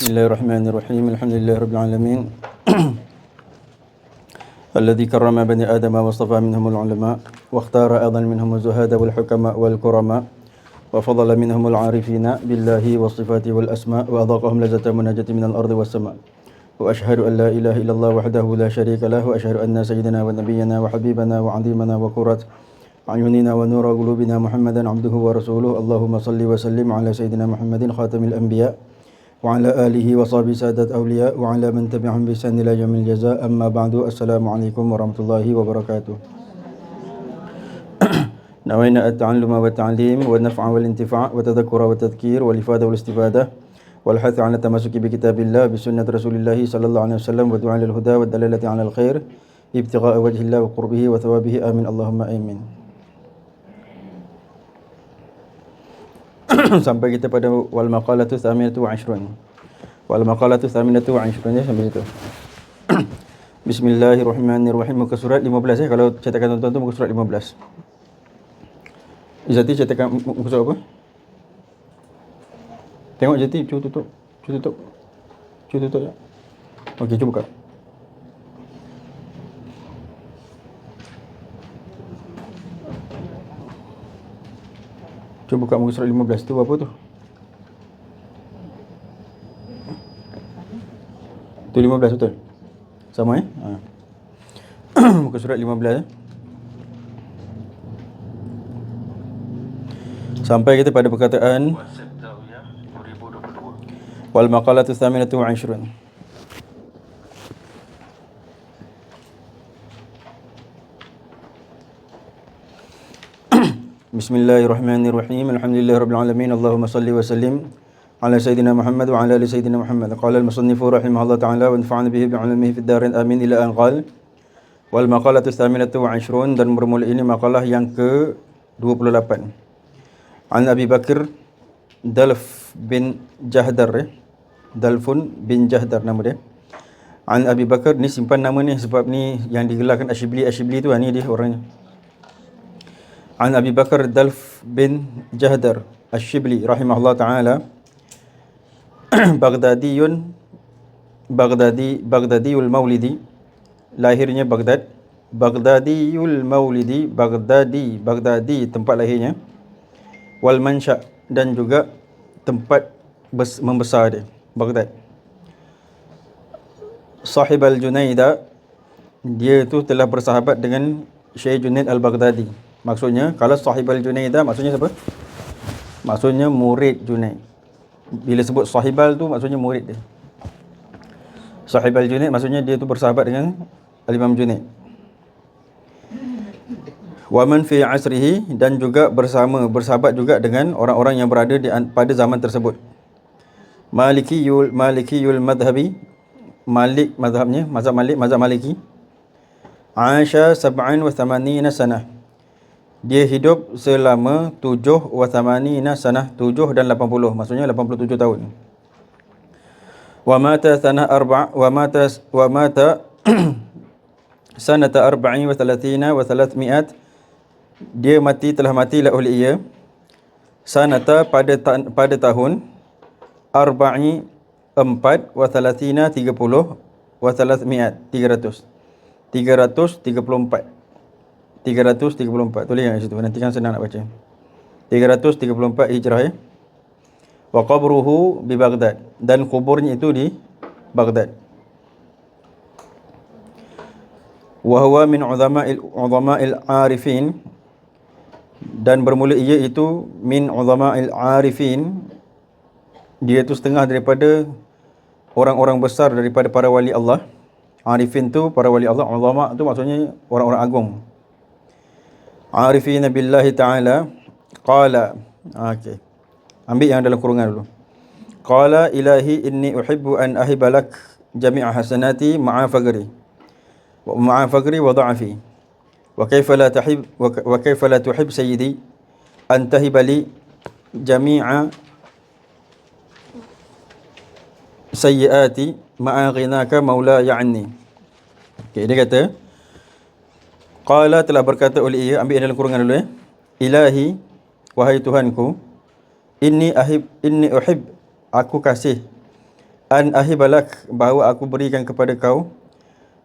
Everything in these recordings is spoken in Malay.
Bismillahirrahmanirrahim. Alhamdulillahirabbil alamin. الذي كرم بني آدم واصطفى منهم العلماء واختار أيضا منهم الزهاد والحكماء والكرماء وفضل منهم العارفين بالله والصفات والأسماء وأذاقهم لذة المناجاة من الأرض والسماء وأشهد أن لا إله إلا الله وحده لا شريك له وأشهد أن سيدنا ونبينا وحبيبنا وعظيمنا وقرة أعيننا ونور قلوبنا محمدا عبده ورسوله اللهم صل وسلم على سيدنا محمد خاتم الأنبياء وعلى آله وصحبه سادة أولياء وعلى من تبعهم بإحسان إلى يوم الجزاء أما بعد السلام عليكم ورحمة الله وبركاته. نوينا التعلم والتعليم والنفع والانتفاع والتذكر والتذكير والإفادة والاستفادة والحث على التمسك بكتاب الله بسنة رسول الله صلى الله عليه وسلم والدعاء للهدى والدلالة على الخير ابتغاء وجه الله وقربه وثوابه آمين اللهم آمين. Sampai kita pada wal maqalatu tsaminatu wa 20. Wal maqalatu tsaminatu wa 20 ya sampai situ. Bismillahirrahmanirrahim. Muka surat 15 ya, kalau cetakan tuan-tuan tu muka surat 15. Izati cetakan muka surat apa? Tengok Izati, cuba tutup. Cuba tutup. Cuba tutup ya. Okey, cuba buka. Cuba buka muka surat 15 tu apa tu? Tu 15 betul? Sama ya? Muka surat 15 ya. Sampai kita pada perkataan wal maqalatu tsaminatu wa 20. Bismillahirrahmanirrahim. Alhamdulillahirabbil alamin. Allahumma salli wa sallim ala sayyidina Muhammad wa ala ali sayyidina Muhammad. Qala al-musannifu rahimahullah ta'ala wa nafa'ana bihi bi'ilmihi fid darin amin ila an qala wal maqalatu tsaminatu wa 20, dan bermula ini makalah yang ke-28. An Abi Bakr Dalf bin Jahdar, Dalfun bin Jahdar nama dia. An Abi Bakr, ni simpan nama ni sebab ni yang digelarkan Ashibli tu, ni dia orangnya. An Abi Bakr Dalf bin Jahdar Ashibli rahimahullah ta'ala Baghdadiul Maulidi, lahirnya Baghdad. Baghdadiul Maulidi, Baghdadi tempat lahirnya. Wal Mansha, dan juga tempat membesar dia, Baghdad. Sahib al-Junaida, dia tu telah bersahabat dengan Syekh Junaid al-Baghdadi. Maksudnya kalau Sahib al-Junaida maksudnya siapa? Maksudnya murid Junaid. Bila sebut sahibal tu maksudnya murid dia. Sahib al-Junaid maksudnya dia tu bersahabat dengan Al-Imam Junaid. Wa man fi asrihi, dan juga bersahabat juga dengan orang-orang yang berada pada zaman tersebut. Malikiyul madhhabi, Malik mazhabnya, mazhab Maliki. Aisha 87 sanah, dia hidup selama 87 sanah, 7 dan 80, maksudnya 87 tahun. Wa mata sanata 34 wa 300, dia telah matilah oleh ia sanata pada tahun 4 wa 30 wa 300 334. Tulis kat situ, nanti kan senang nak baca. 334 Hijrah ya. Wa qabruhu bi Baghdad, dan kuburnya itu di Baghdad. Wa huwa min uzama'il arifin, dan bermula ia itu min uzama'il arifin, dia itu setengah daripada orang-orang besar daripada para wali Allah. Arifin tu para wali Allah, ulama tu maksudnya orang-orang agung. Arifina billahi ta'ala qala, okey, ambil yang dalam kurungan dulu. Qala ilahi inni uhibbu an ahibalak jami'a hasanati ma'a faqri wa dha'fi wa kaifa la tuhib sayyidi an tahibali jami'a sayyiati ma'a ghinaka maulaya anni. Okey, dia kata qala, telah berkata oleh ia, ambil dalam kurungan dulu ya. Ilahi, wahai Tuhanku, inni uhib, aku kasih an ahibalak, bahawa aku berikan kepada kau,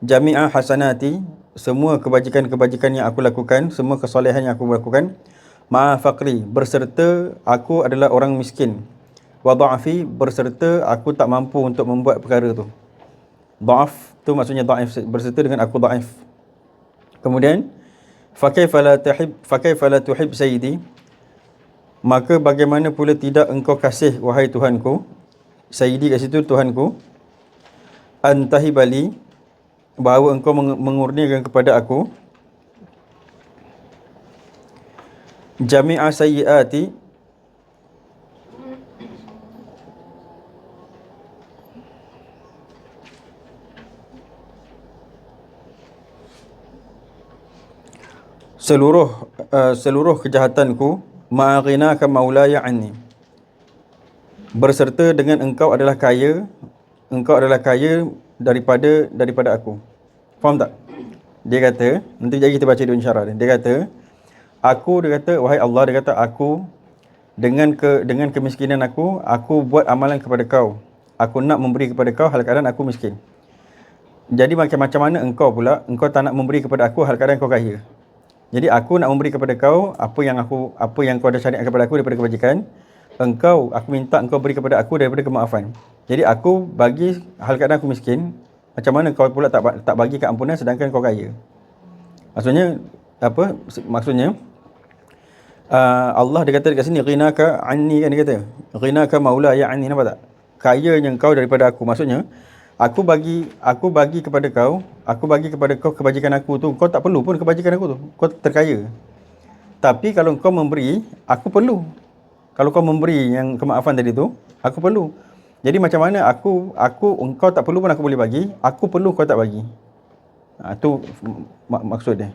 jami'a hasanati, semua kebajikan-kebajikan yang aku lakukan, semua kesolehan yang aku lakukan, ma'a faqri, berserta aku adalah orang miskin, wa dha'fi, berserta aku tak mampu untuk membuat perkara tu. Dha'af tu maksudnya dhaif, berserta dengan aku dhaif. Kemudian fakaifa la tuhib sayyidi, maka bagaimana pula tidak engkau kasih wahai Tuhanku, sayyidi kat situ Tuhanku, antahibali, bahawa engkau mengurniakan kepada aku, jami'a sayyiati, seluruh kejahatanku, ma'aghinaka maulaya anni, berserta dengan engkau adalah kaya daripada aku. Faham tak? Dia kata, nanti kita baca dulu insyarah dia. Dia kata, wahai Allah, dia kata, aku dengan kemiskinan aku buat amalan kepada kau. Aku nak memberi kepada kau hal keadaan aku miskin. Jadi macam mana engkau tak nak memberi kepada aku hal keadaan kau kaya? Jadi aku nak memberi kepada kau apa yang kau dah syariat kepada aku daripada kebajikan. Aku minta engkau beri kepada aku daripada kemaafan. Jadi aku bagi hal keadaan aku miskin. Macam mana kau pula tak bagi keampunan sedangkan kau kaya? Maksudnya apa? Maksudnya Allah dia kata dekat sini, ghinaka anni, kan dia kata, ghinaka maula ya anni, nampak tak? Kayanya kau daripada aku. Maksudnya aku bagi kepada kau kebajikan aku tu, kau tak perlu pun kebajikan aku tu, kau terkaya. Tapi kalau kau memberi, aku perlu. Kalau kau memberi yang kemaafan tadi tu, aku perlu. Jadi macam mana engkau tak perlu pun aku boleh bagi, aku perlu kau tak bagi. Tu maksud dia.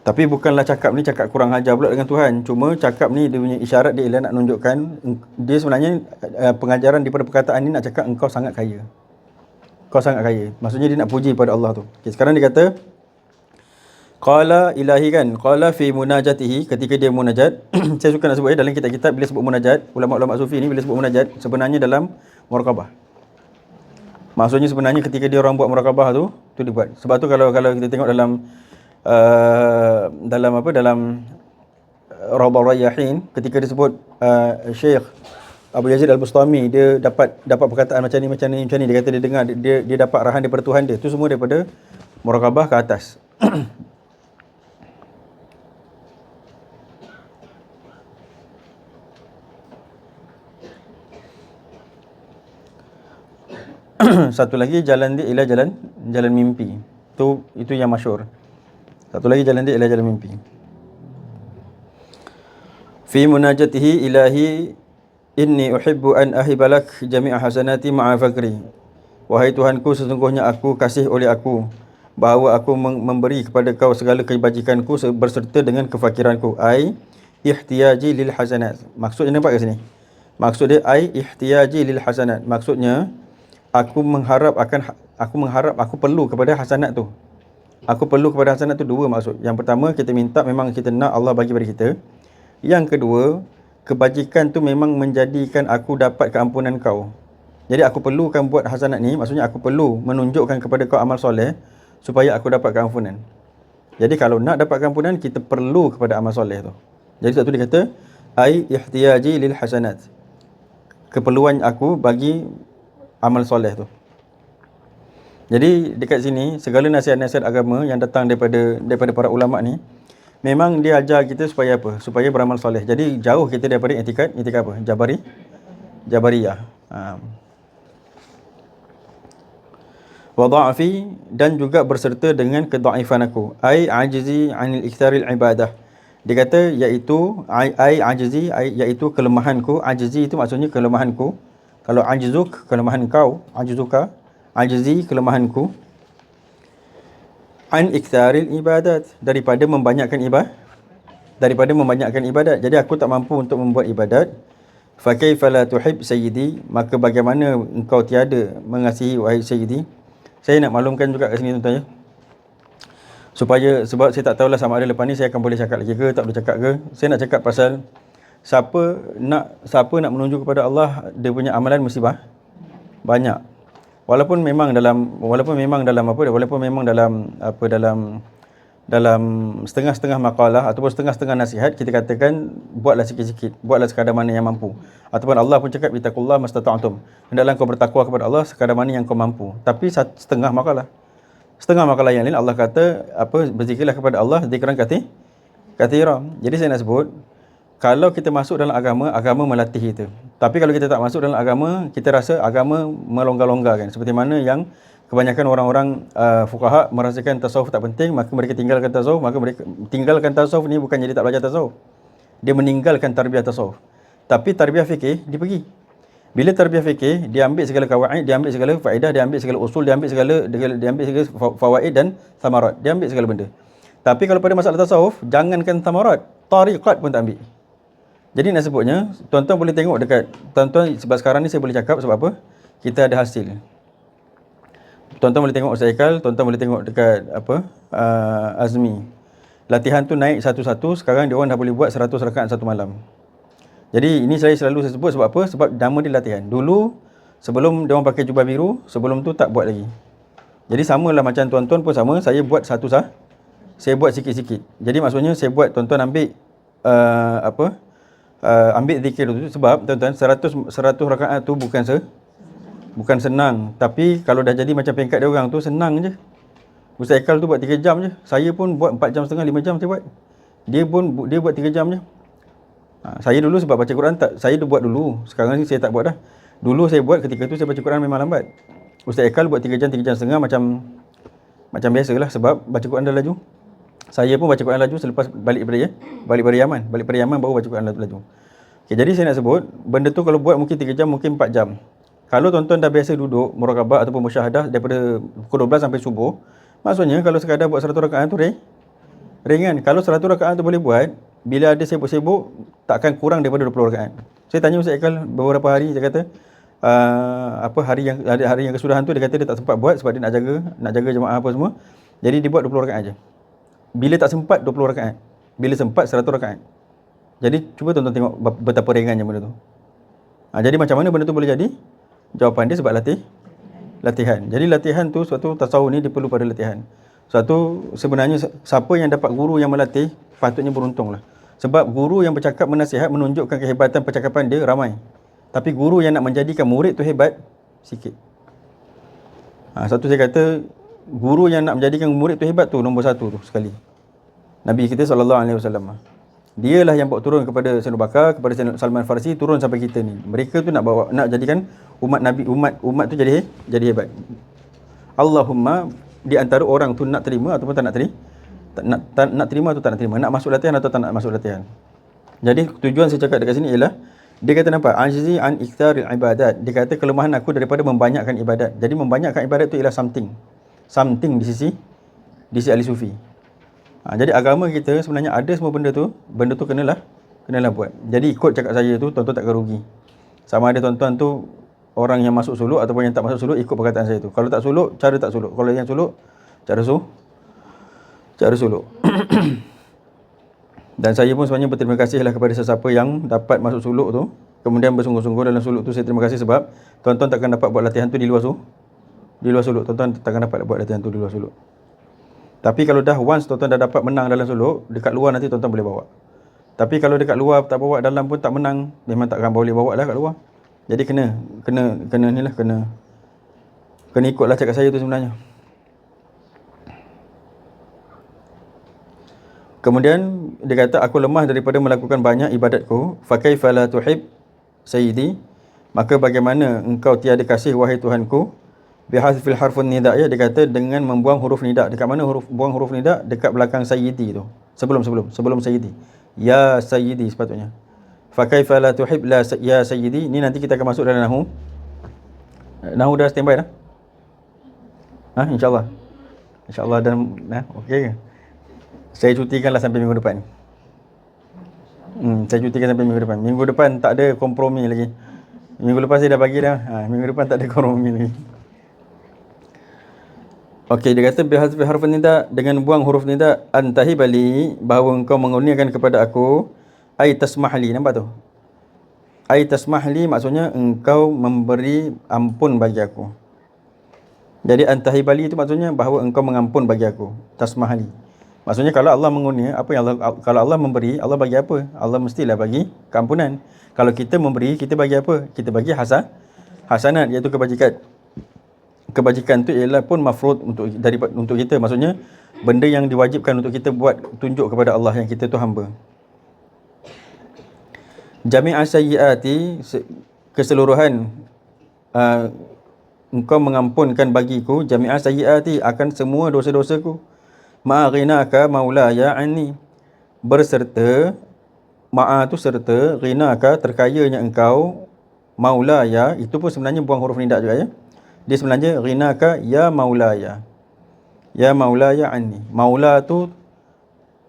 Tapi bukanlah cakap kurang ajar pula dengan Tuhan. Cuma cakap ni dia punya isyarat, dia ialah nak tunjukkan dia sebenarnya pengajaran daripada perkataan ni nak cakap engkau sangat kaya. Kau sangat kaya. Maksudnya dia nak puji pada Allah tu. Okay, sekarang dia kata qala ilahi, kan, qala fi munajatihi, ketika dia munajat. Saya suka nak sebut dalam kitab-kitab bila sebut munajat, ulama-ulama sufi ni bila sebut munajat sebenarnya dalam muraqabah. Maksudnya sebenarnya ketika dia orang buat muraqabah tu dibuat. Sebab tu kalau kita tengok dalam Rawdah Rayyahin, ketika disebut Syekh Abu Yazid Al-Bustami, dia dapat perkataan macam ni. Dia kata dia dengar, dia dapat arahan daripada Tuhan dia. Tu semua daripada muraqabah ke atas. Satu lagi jalan dia ialah jalan mimpi. Itu yang masyhur. Satu lagi jalan dia ialah jalan mimpi. Fi munajatihi ilahi inni uhibbu an ahibalak jami'a hasanati ma'a faqri. Wahai Tuhanku, sesungguhnya aku kasih oleh aku bahawa aku memberi kepada kau segala kebajikanku berserta dengan kefakiranku. Ai ihtiyaji lil hasanat. Maksudnya nampak kat sini? Maksud dia ai ihtiyaji lil hasanat. Maksudnya aku perlu kepada hasanat tu. Aku perlu kepada hasanat tu dua maksud. Yang pertama, kita minta memang kita nak Allah bagi pada kita. Yang kedua, kebajikan tu memang menjadikan aku dapat keampunan kau. Jadi aku perlukan buat hasanat ni, maksudnya aku perlu menunjukkan kepada kau amal soleh supaya aku dapat keampunan. Jadi kalau nak dapat keampunan, kita perlu kepada amal soleh tu. Jadi satu dia kata ai ihtiyaji lil hasanat, keperluan aku bagi amal soleh tu. Jadi dekat sini segala nasihat-nasihat agama yang datang daripada para ulama ni, memang dia ajar kita supaya apa? Supaya beramal soleh. Jadi jauh kita daripada i'tikad apa? Jabariyah. Wa dha'fi, dan juga berserta dengan kedhaifan aku. Ai ajizi anil iktharil ibadah. Dia kata iaitu ajizi, iaitu kelemahanku. Ajizi itu maksudnya kelemahanku. Kalau ajizuk, kelemahan kau, ajizuka, ajizi, kelemahanku. An iktharil ibadat, daripada membanyakkan ibadat. Jadi aku tak mampu untuk membuat ibadat. Fa kaifa la tuhib sayyidi, maka bagaimana engkau tiada mengasihi wahai sayyidi. Saya nak maklumkan juga kat sini tuan-tuan ya. Sebab saya tak tahulah sama ada lepas ni saya akan boleh cakap lagi ke tak boleh cakap ke. Saya nak cakap pasal siapa nak menunjuk kepada Allah, dia punya amalan musibah. banyak. Walaupun memang dalam dalam setengah-setengah makalah ataupun setengah-setengah nasihat kita katakan buatlah sikit-sikit, buatlah sekadar mana yang mampu. Ataupun Allah pun cakap ittaqullah mastata'tum. Hendaklah kau bertakwa kepada Allah sekadar mana yang kau mampu. Tapi setengah makalah. Setengah makalah yang lain Allah kata berzikirlah kepada Allah zikran kathira. Jadi saya nak sebut, kalau kita masuk dalam agama melatih kita. Tapi kalau kita tak masuk dalam agama, kita rasa agama melonggar-longgarkan. Seperti mana yang kebanyakan orang-orang fuqaha merasakan tasawuf tak penting, maka mereka tinggalkan tasawuf. Maka mereka tinggalkan tasawuf ni bukan jadi tak belajar tasawuf. Dia meninggalkan tarbiyah tasawuf. Tapi tarbiyah fikih, dia pergi. Bila tarbiyah fikih, dia ambil segala kawaid, dia ambil segala faedah, dia ambil segala usul, dia ambil segala fawaid dan thamarat. Dia ambil segala benda. Tapi kalau pada masalah tasawuf, jangankan thamarat, tariqat pun tak ambil. Jadi nak sebutnya, tuan-tuan boleh tengok dekat, tuan-tuan sebab sekarang ni saya boleh cakap sebab apa? Kita ada hasil. Tuan-tuan boleh tengok Ustaz Ikal, tuan-tuan boleh tengok dekat Azmi. Latihan tu naik satu-satu, sekarang dia orang dah boleh buat 100 rakaat satu malam. Jadi ini saya selalu sebut sebab apa? Sebab nama dia latihan. Dulu sebelum dia orang pakai jubah biru, sebelum tu tak buat lagi. Jadi samalah macam tuan-tuan pun sama, saya buat saya buat sikit-sikit. Jadi maksudnya saya buat, tuan-tuan ambil ambil zikir tu sebab tuan-tuan 100 rakaat tu bukan senang. Tapi kalau dah jadi macam peringkat dia orang tu, senang je. Ustaz Ikal tu buat 3 jam je. Saya pun buat 4 jam setengah, 5 jam saya buat. Dia buat 3 jam je. Saya dulu sebab baca Quran saya buat dulu. Sekarang ni saya tak buat dah. Dulu saya buat ketika tu saya baca Quran memang lambat. Ustaz Ikal buat 3 jam setengah macam biasalah sebab baca Quran dah laju. Saya pun baca Quran laju selepas balik dari Yaman. Balik dari Yaman baru baca Quran laju. Okay, jadi saya nak sebut, benda tu kalau buat mungkin 3 jam, mungkin 4 jam. Kalau tuan-tuan dah biasa duduk murakabah ataupun musyahadah daripada pukul 12 sampai subuh, maksudnya kalau sekadar buat 100 rakaat tu ringan. Kalau 100 rakaat tu boleh buat, bila ada sibuk-sibuk takkan kurang daripada 20 rakaat. Saya tanya Ustaz Ikal beberapa hari, dia kata hari yang kesudahan tu dia kata dia tak sempat buat sebab dia nak jaga jemaah apa semua. Jadi dia buat 20 rakaat aja. Bila tak sempat 20 rakaat. Bila sempat 100 rakaat. Jadi cuba tuan-tuan tengok betapa ringannya benda tu. Jadi macam mana benda tu boleh jadi? Jawapan dia sebab latihan. Jadi latihan tu, suatu tasawuf ni dia perlu pada latihan. Suatu sebenarnya siapa yang dapat guru yang melatih patutnya beruntunglah. Sebab guru yang bercakap menasihat menunjukkan kehebatan percakapan dia ramai. Tapi guru yang nak menjadikan murid tu hebat sikit. Satu saya kata guru yang nak menjadikan murid tu hebat tu nombor 1 tu sekali. Nabi kita SAW. Dialah yang bawa turun kepada Sayyidina Abu Bakar, kepada Sayyidina Salman Farsi, turun sampai kita ni. Mereka tu nak jadikan umat Nabi, umat tu jadi hebat. Allahumma di antara orang tu nak terima ataupun tak nak terima. Nak terima atau tak nak terima, nak masuk latihan atau tak nak masuk latihan. Jadi tujuan saya cakap dekat sini ialah dia kata nampak ajzi an iktsaril ibadat. Dia kata kelemahan aku daripada membanyakkan ibadat. Jadi membanyakkan ibadat tu ialah something di sisi ahli sufi. Jadi agama kita sebenarnya ada semua benda tu kenalah buat. Jadi ikut cakap saya tu tuan-tuan takkan rugi. Sama ada tuan-tuan tu orang yang masuk suluk ataupun yang tak masuk suluk, ikut perkataan saya tu. Kalau tak suluk, cara tak suluk. Kalau yang suluk, cara suluk. Dan saya pun sebenarnya berterima kasihlah kepada sesiapa yang dapat masuk suluk tu, kemudian bersungguh-sungguh dalam suluk tu. Saya terima kasih sebab tuan-tuan takkan dapat buat latihan tu di luar suluk. Tuan-tuan takkan dapat buat latihan tu di luar suluk. Tapi kalau dah once tuan-tuan dah dapat menang dalam suluk, dekat luar nanti tuan-tuan boleh bawa. Tapi kalau dekat luar tak bawa, dalam pun tak menang, memang takkan boleh bawa lah kat luar. Jadi kena ikutlah cakap saya tu sebenarnya. Kemudian dia kata aku lemah daripada melakukan banyak ibadatku, fa kaifa la tuhib sayyidi, maka bagaimana engkau tiada kasih wahai Tuhanku, bihadfil harfun nida, ya, dia kata dengan membuang huruf nida. Dekat mana buang huruf nida? Dekat belakang sayyidi tu. Sebelum sayyidi. Ya sayyidi sepatutnya. Fa kaifa la tuhib la ya sayyidi. Ni nanti kita akan masuk dalam nahwu. Nahwu dah standby dah? InsyaAllah dan okey ke? Saya cutikanlah sampai minggu depan. Saya cutikan sampai minggu depan. Minggu depan tak ada kompromi lagi. Minggu lepas saya dah bagi dah. Minggu depan tak ada kompromi lagi. Okey, dia kata bihadfi harfun nida, dengan buang huruf nida, antahi bali, bahawa engkau mengurniakan kepada aku, ai tasmahli, nampak tu? Ai tasmahli maksudnya engkau memberi ampun bagi aku. Jadi antahibali itu maksudnya bahawa engkau mengampun bagi aku. Tasmahli. Maksudnya kalau Allah mengunia, apa yang Allah, kalau Allah memberi, Allah bagi apa? Allah mestilah bagi keampunan. Kalau kita memberi, kita bagi apa? Kita bagi hasanat, iaitu kebajikan. Kebajikan tu ialah pun mafrud untuk kita. Maksudnya benda yang diwajibkan untuk kita buat, tunjuk kepada Allah yang kita tu hamba. Jami'a sayyiati, keseluruhan engkau mengampunkan bagiku, jami'a sayyiati, akan semua dosa-dosaku. Ma'aghinaka maulaya anni, berserta, ma'a tu serta, ghinaka terkayanya engkau, maulaya, itu pun sebenarnya buang huruf nidak juga ya. Dia sebenarnya ghinaka ya maulaya. Ya maulaya anni. Maula tu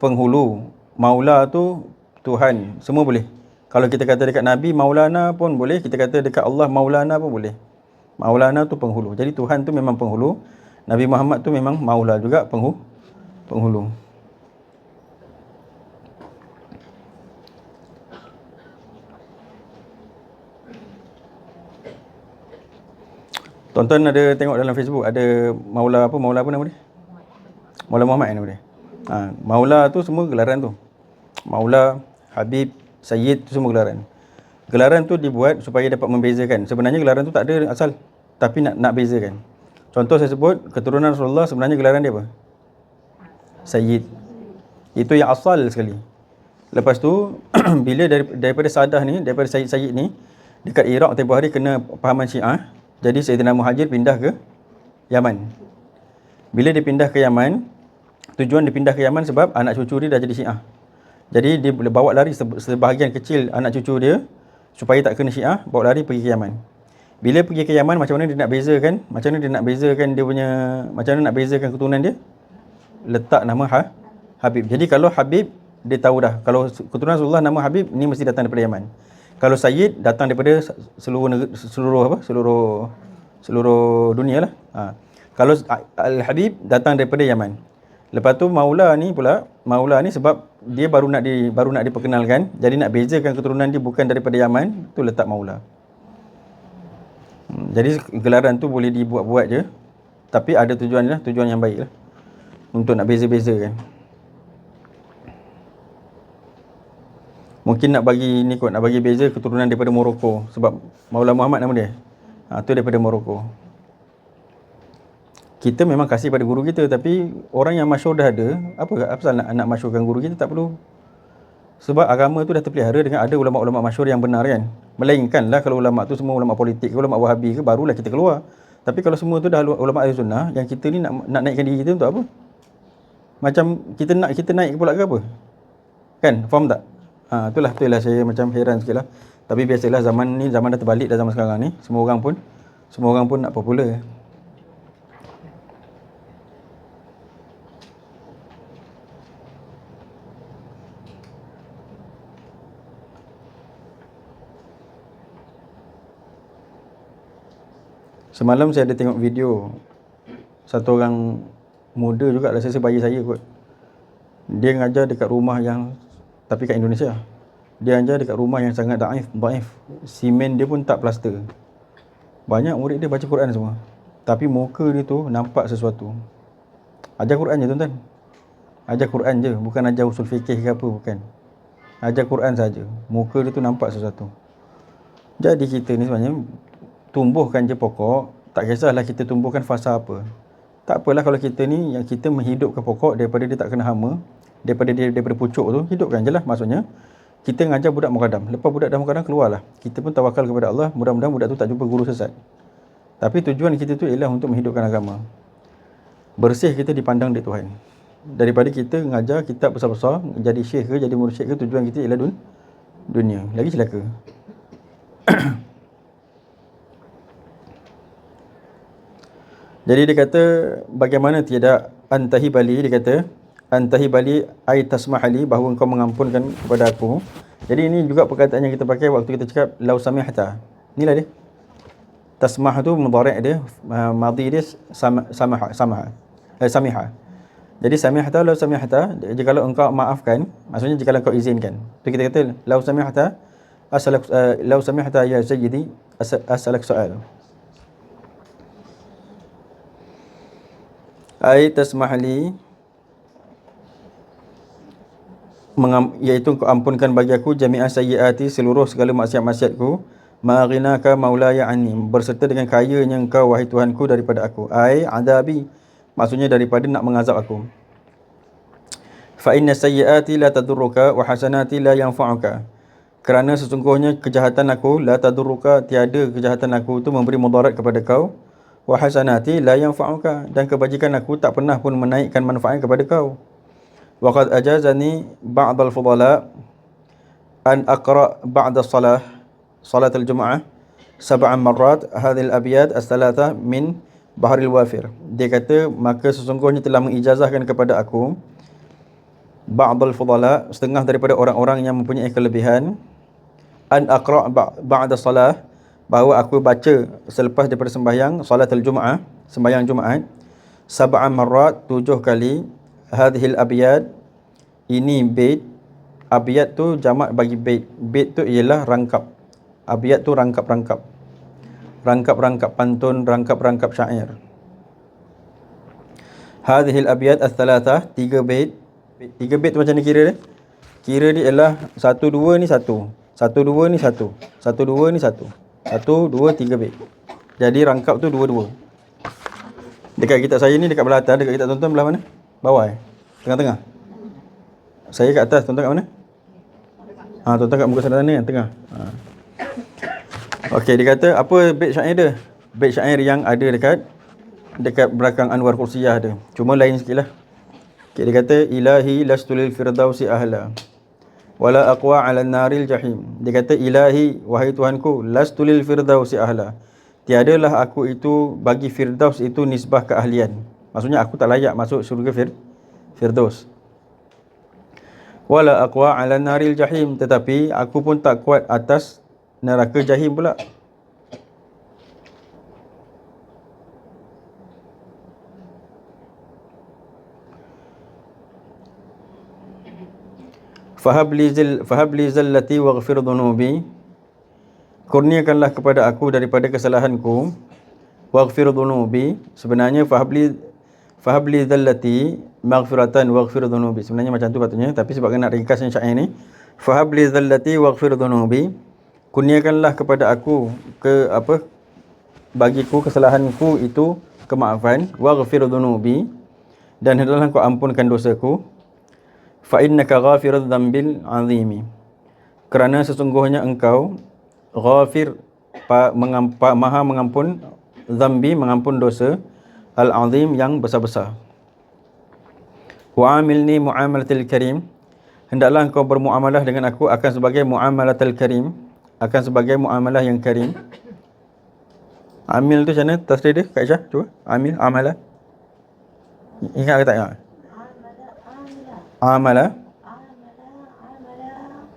penghulu, maula tu Tuhan, semua boleh. Kalau kita kata dekat Nabi Maulana pun boleh, kita kata dekat Allah Maulana pun boleh. Maulana tu penghulu. Jadi Tuhan tu memang penghulu. Nabi Muhammad tu memang Maula juga, penghulu. Tuan-tuan ada tengok dalam Facebook, ada Maula apa nama dia? Maula Muhammad nama dia. Maula tu semua gelaran tu. Maula, Habib, Sayyid tu semua gelaran. Gelaran tu dibuat supaya dapat membezakan. Sebenarnya gelaran tu tak ada asal, tapi nak bezakan. Contoh saya sebut, keturunan Rasulullah sebenarnya gelaran dia apa? Sayyid. Itu yang asal sekali. Lepas tu bila daripada Sadah ni, daripada Sayyid ni dekat Iraq tempoh hari kena pahaman Syiah. Jadi Sayyidina Muhajir pindah ke Yaman. Bila dia pindah ke Yaman, tujuan dia pindah ke Yaman sebab anak cucu dia dah jadi Syiah. Jadi dia boleh bawa lari sebahagian kecil anak cucu dia supaya tak kena Syiah, bawa lari pergi ke Yaman. Bila pergi ke Yaman, macam mana dia nak bezakan? Macam mana dia nak bezakan dia punya, macam mana nak bezakan keturunan dia? Letak nama Habib. Jadi kalau Habib, dia tahu dah. Kalau keturunan Rasulullah nama Habib, ni mesti datang daripada Yaman. Kalau Sayyid, datang daripada seluruh dunia lah. Kalau Al-Habib, datang daripada Yaman. Lepas tu Maula ni sebab dia baru nak diperkenalkan, jadi nak bezakan keturunan dia bukan daripada Yaman, tu letak Maula. Jadi gelaran tu boleh dibuat-buat je, tapi ada tujuan yang baik lah, untuk nak beza-bezakan. Mungkin nak bagi beza keturunan daripada Morocco, sebab Maula Muhammad nama dia. Tu daripada Morocco. Kita memang kasih pada guru kita, tapi orang yang masyhur dah ada, apa pasal nak masyhurkan guru kita? Tak perlu. Sebab agama tu dah terpelihara dengan ada ulama-ulama masyhur yang benar kan. Melainkanlah kalau ulama tu semua ulama politik ke, ulama Wahabi ke, barulah kita keluar. Tapi kalau semua tu dah ulama ahli sunnah, yang kita ni nak naikkan diri kita untuk apa? Macam kita naik pula ke apa? Kan? Faham tak? Itulah saya macam heran sikit lah. Tapi biasalah, zaman dah terbalik dah zaman sekarang ni. Semua orang pun nak popular. Semalam saya ada tengok video satu orang muda juga, rasa bayi saya kot. Dia ngajar dekat rumah yang, tapi kat Indonesia. Dia ajar dekat rumah yang sangat daif. Simen dia pun tak plaster. Banyak murid dia baca Quran semua, tapi muka dia tu nampak sesuatu. Ajar Quran je tuan-tuan. Ajar Quran je, bukan ajar usul fikih ke apa, bukan. Ajar Quran saja. Muka dia tu nampak sesuatu. Jadi kita ni sebenarnya tumbuhkan je pokok, tak kisahlah kita tumbuhkan fasa apa. Tak apalah kalau kita ni, yang kita menghidupkan pokok daripada dia tak kena hama, daripada pucuk tu, hidupkan je lah. Maksudnya kita ngajar budak mukadam, lepas budak dah mukadam keluarlah, kita pun tawakal kepada Allah, mudah-mudahan budak tu tak jumpa guru sesat. Tapi tujuan kita tu ialah untuk menghidupkan agama. Bersih kita dipandang di Tuhan. Daripada kita ngajar kitab besar-besar, jadi syekh ke, jadi mursyid ke, tujuan kita ialah dunia. Lagi celaka. Jadi dia kata, bagaimana tidak antahibali, dia kata antahibali ay tasmahali, bahawa engkau mengampunkan kepada aku. Jadi ini juga perkataan yang kita pakai waktu kita cakap lau samihta. Inilah dia. Tasmah tu mudhari' dia, madhi dia samiha. Jadi samihta, lau samihta, jika kalau engkau maafkan, maksudnya jika engkau izinkan. Tu kita kata lau samihta أسألك لو سمحت يا سيدي أسألك سؤال. أي تسمح لي iaitu kau ampunkan bagi aku jami'ah sayyiati, seluruh segala maksiat-maksiatku, ma'aghinaka maulaya anni, berserta dengan kayanya engkau wahai Tuhanku daripada aku, ai adabi, maksudnya daripada nak mengazab aku. Fa inna sayyiati la tadurruka wa hasanati la yanfa'uka, kerana sesungguhnya kejahatan aku la tadurruka, tiada kejahatan aku itu memberi mudarat kepada kau, wa hasanati la yanfa'uka, dan kebajikan aku tak pernah pun menaikkan manfaat kepada kau. Waqad ajazani ba'd al-fudala an aqra' ba'da salat al-jum'ah 7 marrat hadhihi al-abyad as-thalatha min Bahril Wafir. Dia kata, maka sesungguhnya telah mengijazahkan kepada aku ba'd al-fudala, setengah daripada orang-orang yang mempunyai kelebihan, an aqra' ba'da salah, bahawa aku baca selepas daripada sembahyang salat al-jum'ah, sembahyang Jumaat, 7 marrat, 7 kali, hadhil abyad, ini bait. Abyad tu jamak bagi bait. Bait tu ialah rangkap. Abyad tu rangkap-rangkap. Rangkap-rangkap pantun, rangkap-rangkap syair. Hadhil abyad ats-tsalatsah, 3 bait. 3 bait tu macam ni kira dia. Kira dia ialah 1 2 ni 1. 1 2 ni 1. 1 2 ni 1. 1 2 3 bait. Jadi rangkap tu 2 2. Dekat kitab saya ni dekat belah atas, dekat kitab tuan-tuan belah mana? Bawah Tengah-tengah. Saya kat atas, tuan-tuan kat mana? Tuan-tuan kat muka sana ni, tengah. Okey, dia kata apa bait syair dia? Bait syair yang ada dekat belakang Anwar Qursiyah dia. Cuma lain sikitlah. Okay, dia kata ilahi lastu lil firdausi ahla wala aqwa 'ala naril jahim. Dia kata ilahi, wahai Tuhanku, lastu lil firdausi ahla, tiadalah aku itu bagi firdaus itu nisbah keahlian. Maksudnya aku tak layak masuk syurga firdaus. Wala aqwa 'ala naril jahim, tetapi aku pun tak kuat atas neraka jahim pula. Fahabli zallati waghfir dhunubi, kurniakanlah kepada aku daripada kesalahanku, waghfir dhunubi, sebenarnya fahabli zallati maghfiratan waghfir dhunubi, sebenarnya macam tu patutnya, tapi sebab nak ringkasnya syair ni, fahabli zallati waghfir dhunubi, kurniakanlah kepada aku bagiku kesalahanku itu kemaafan, waghfir dhunubi, dan hendaklah kau ampunkan dosaku, fa innaka ghafirudz dzambil azimi, kerana sesungguhnya engkau ghafir, maha mengampun, dzambi, mengampun dosa, al-azim, yang besar-besar. Wa amilni muamalatil karim, hendaklah engkau bermuamalah dengan aku akan sebagai muamalatul karim, akan sebagai muamalah yang karim. Amil tu macam mana tasrif dia Kak Aisyah? Cuba amil, amalah. Ingat ke tak ingat? Amala.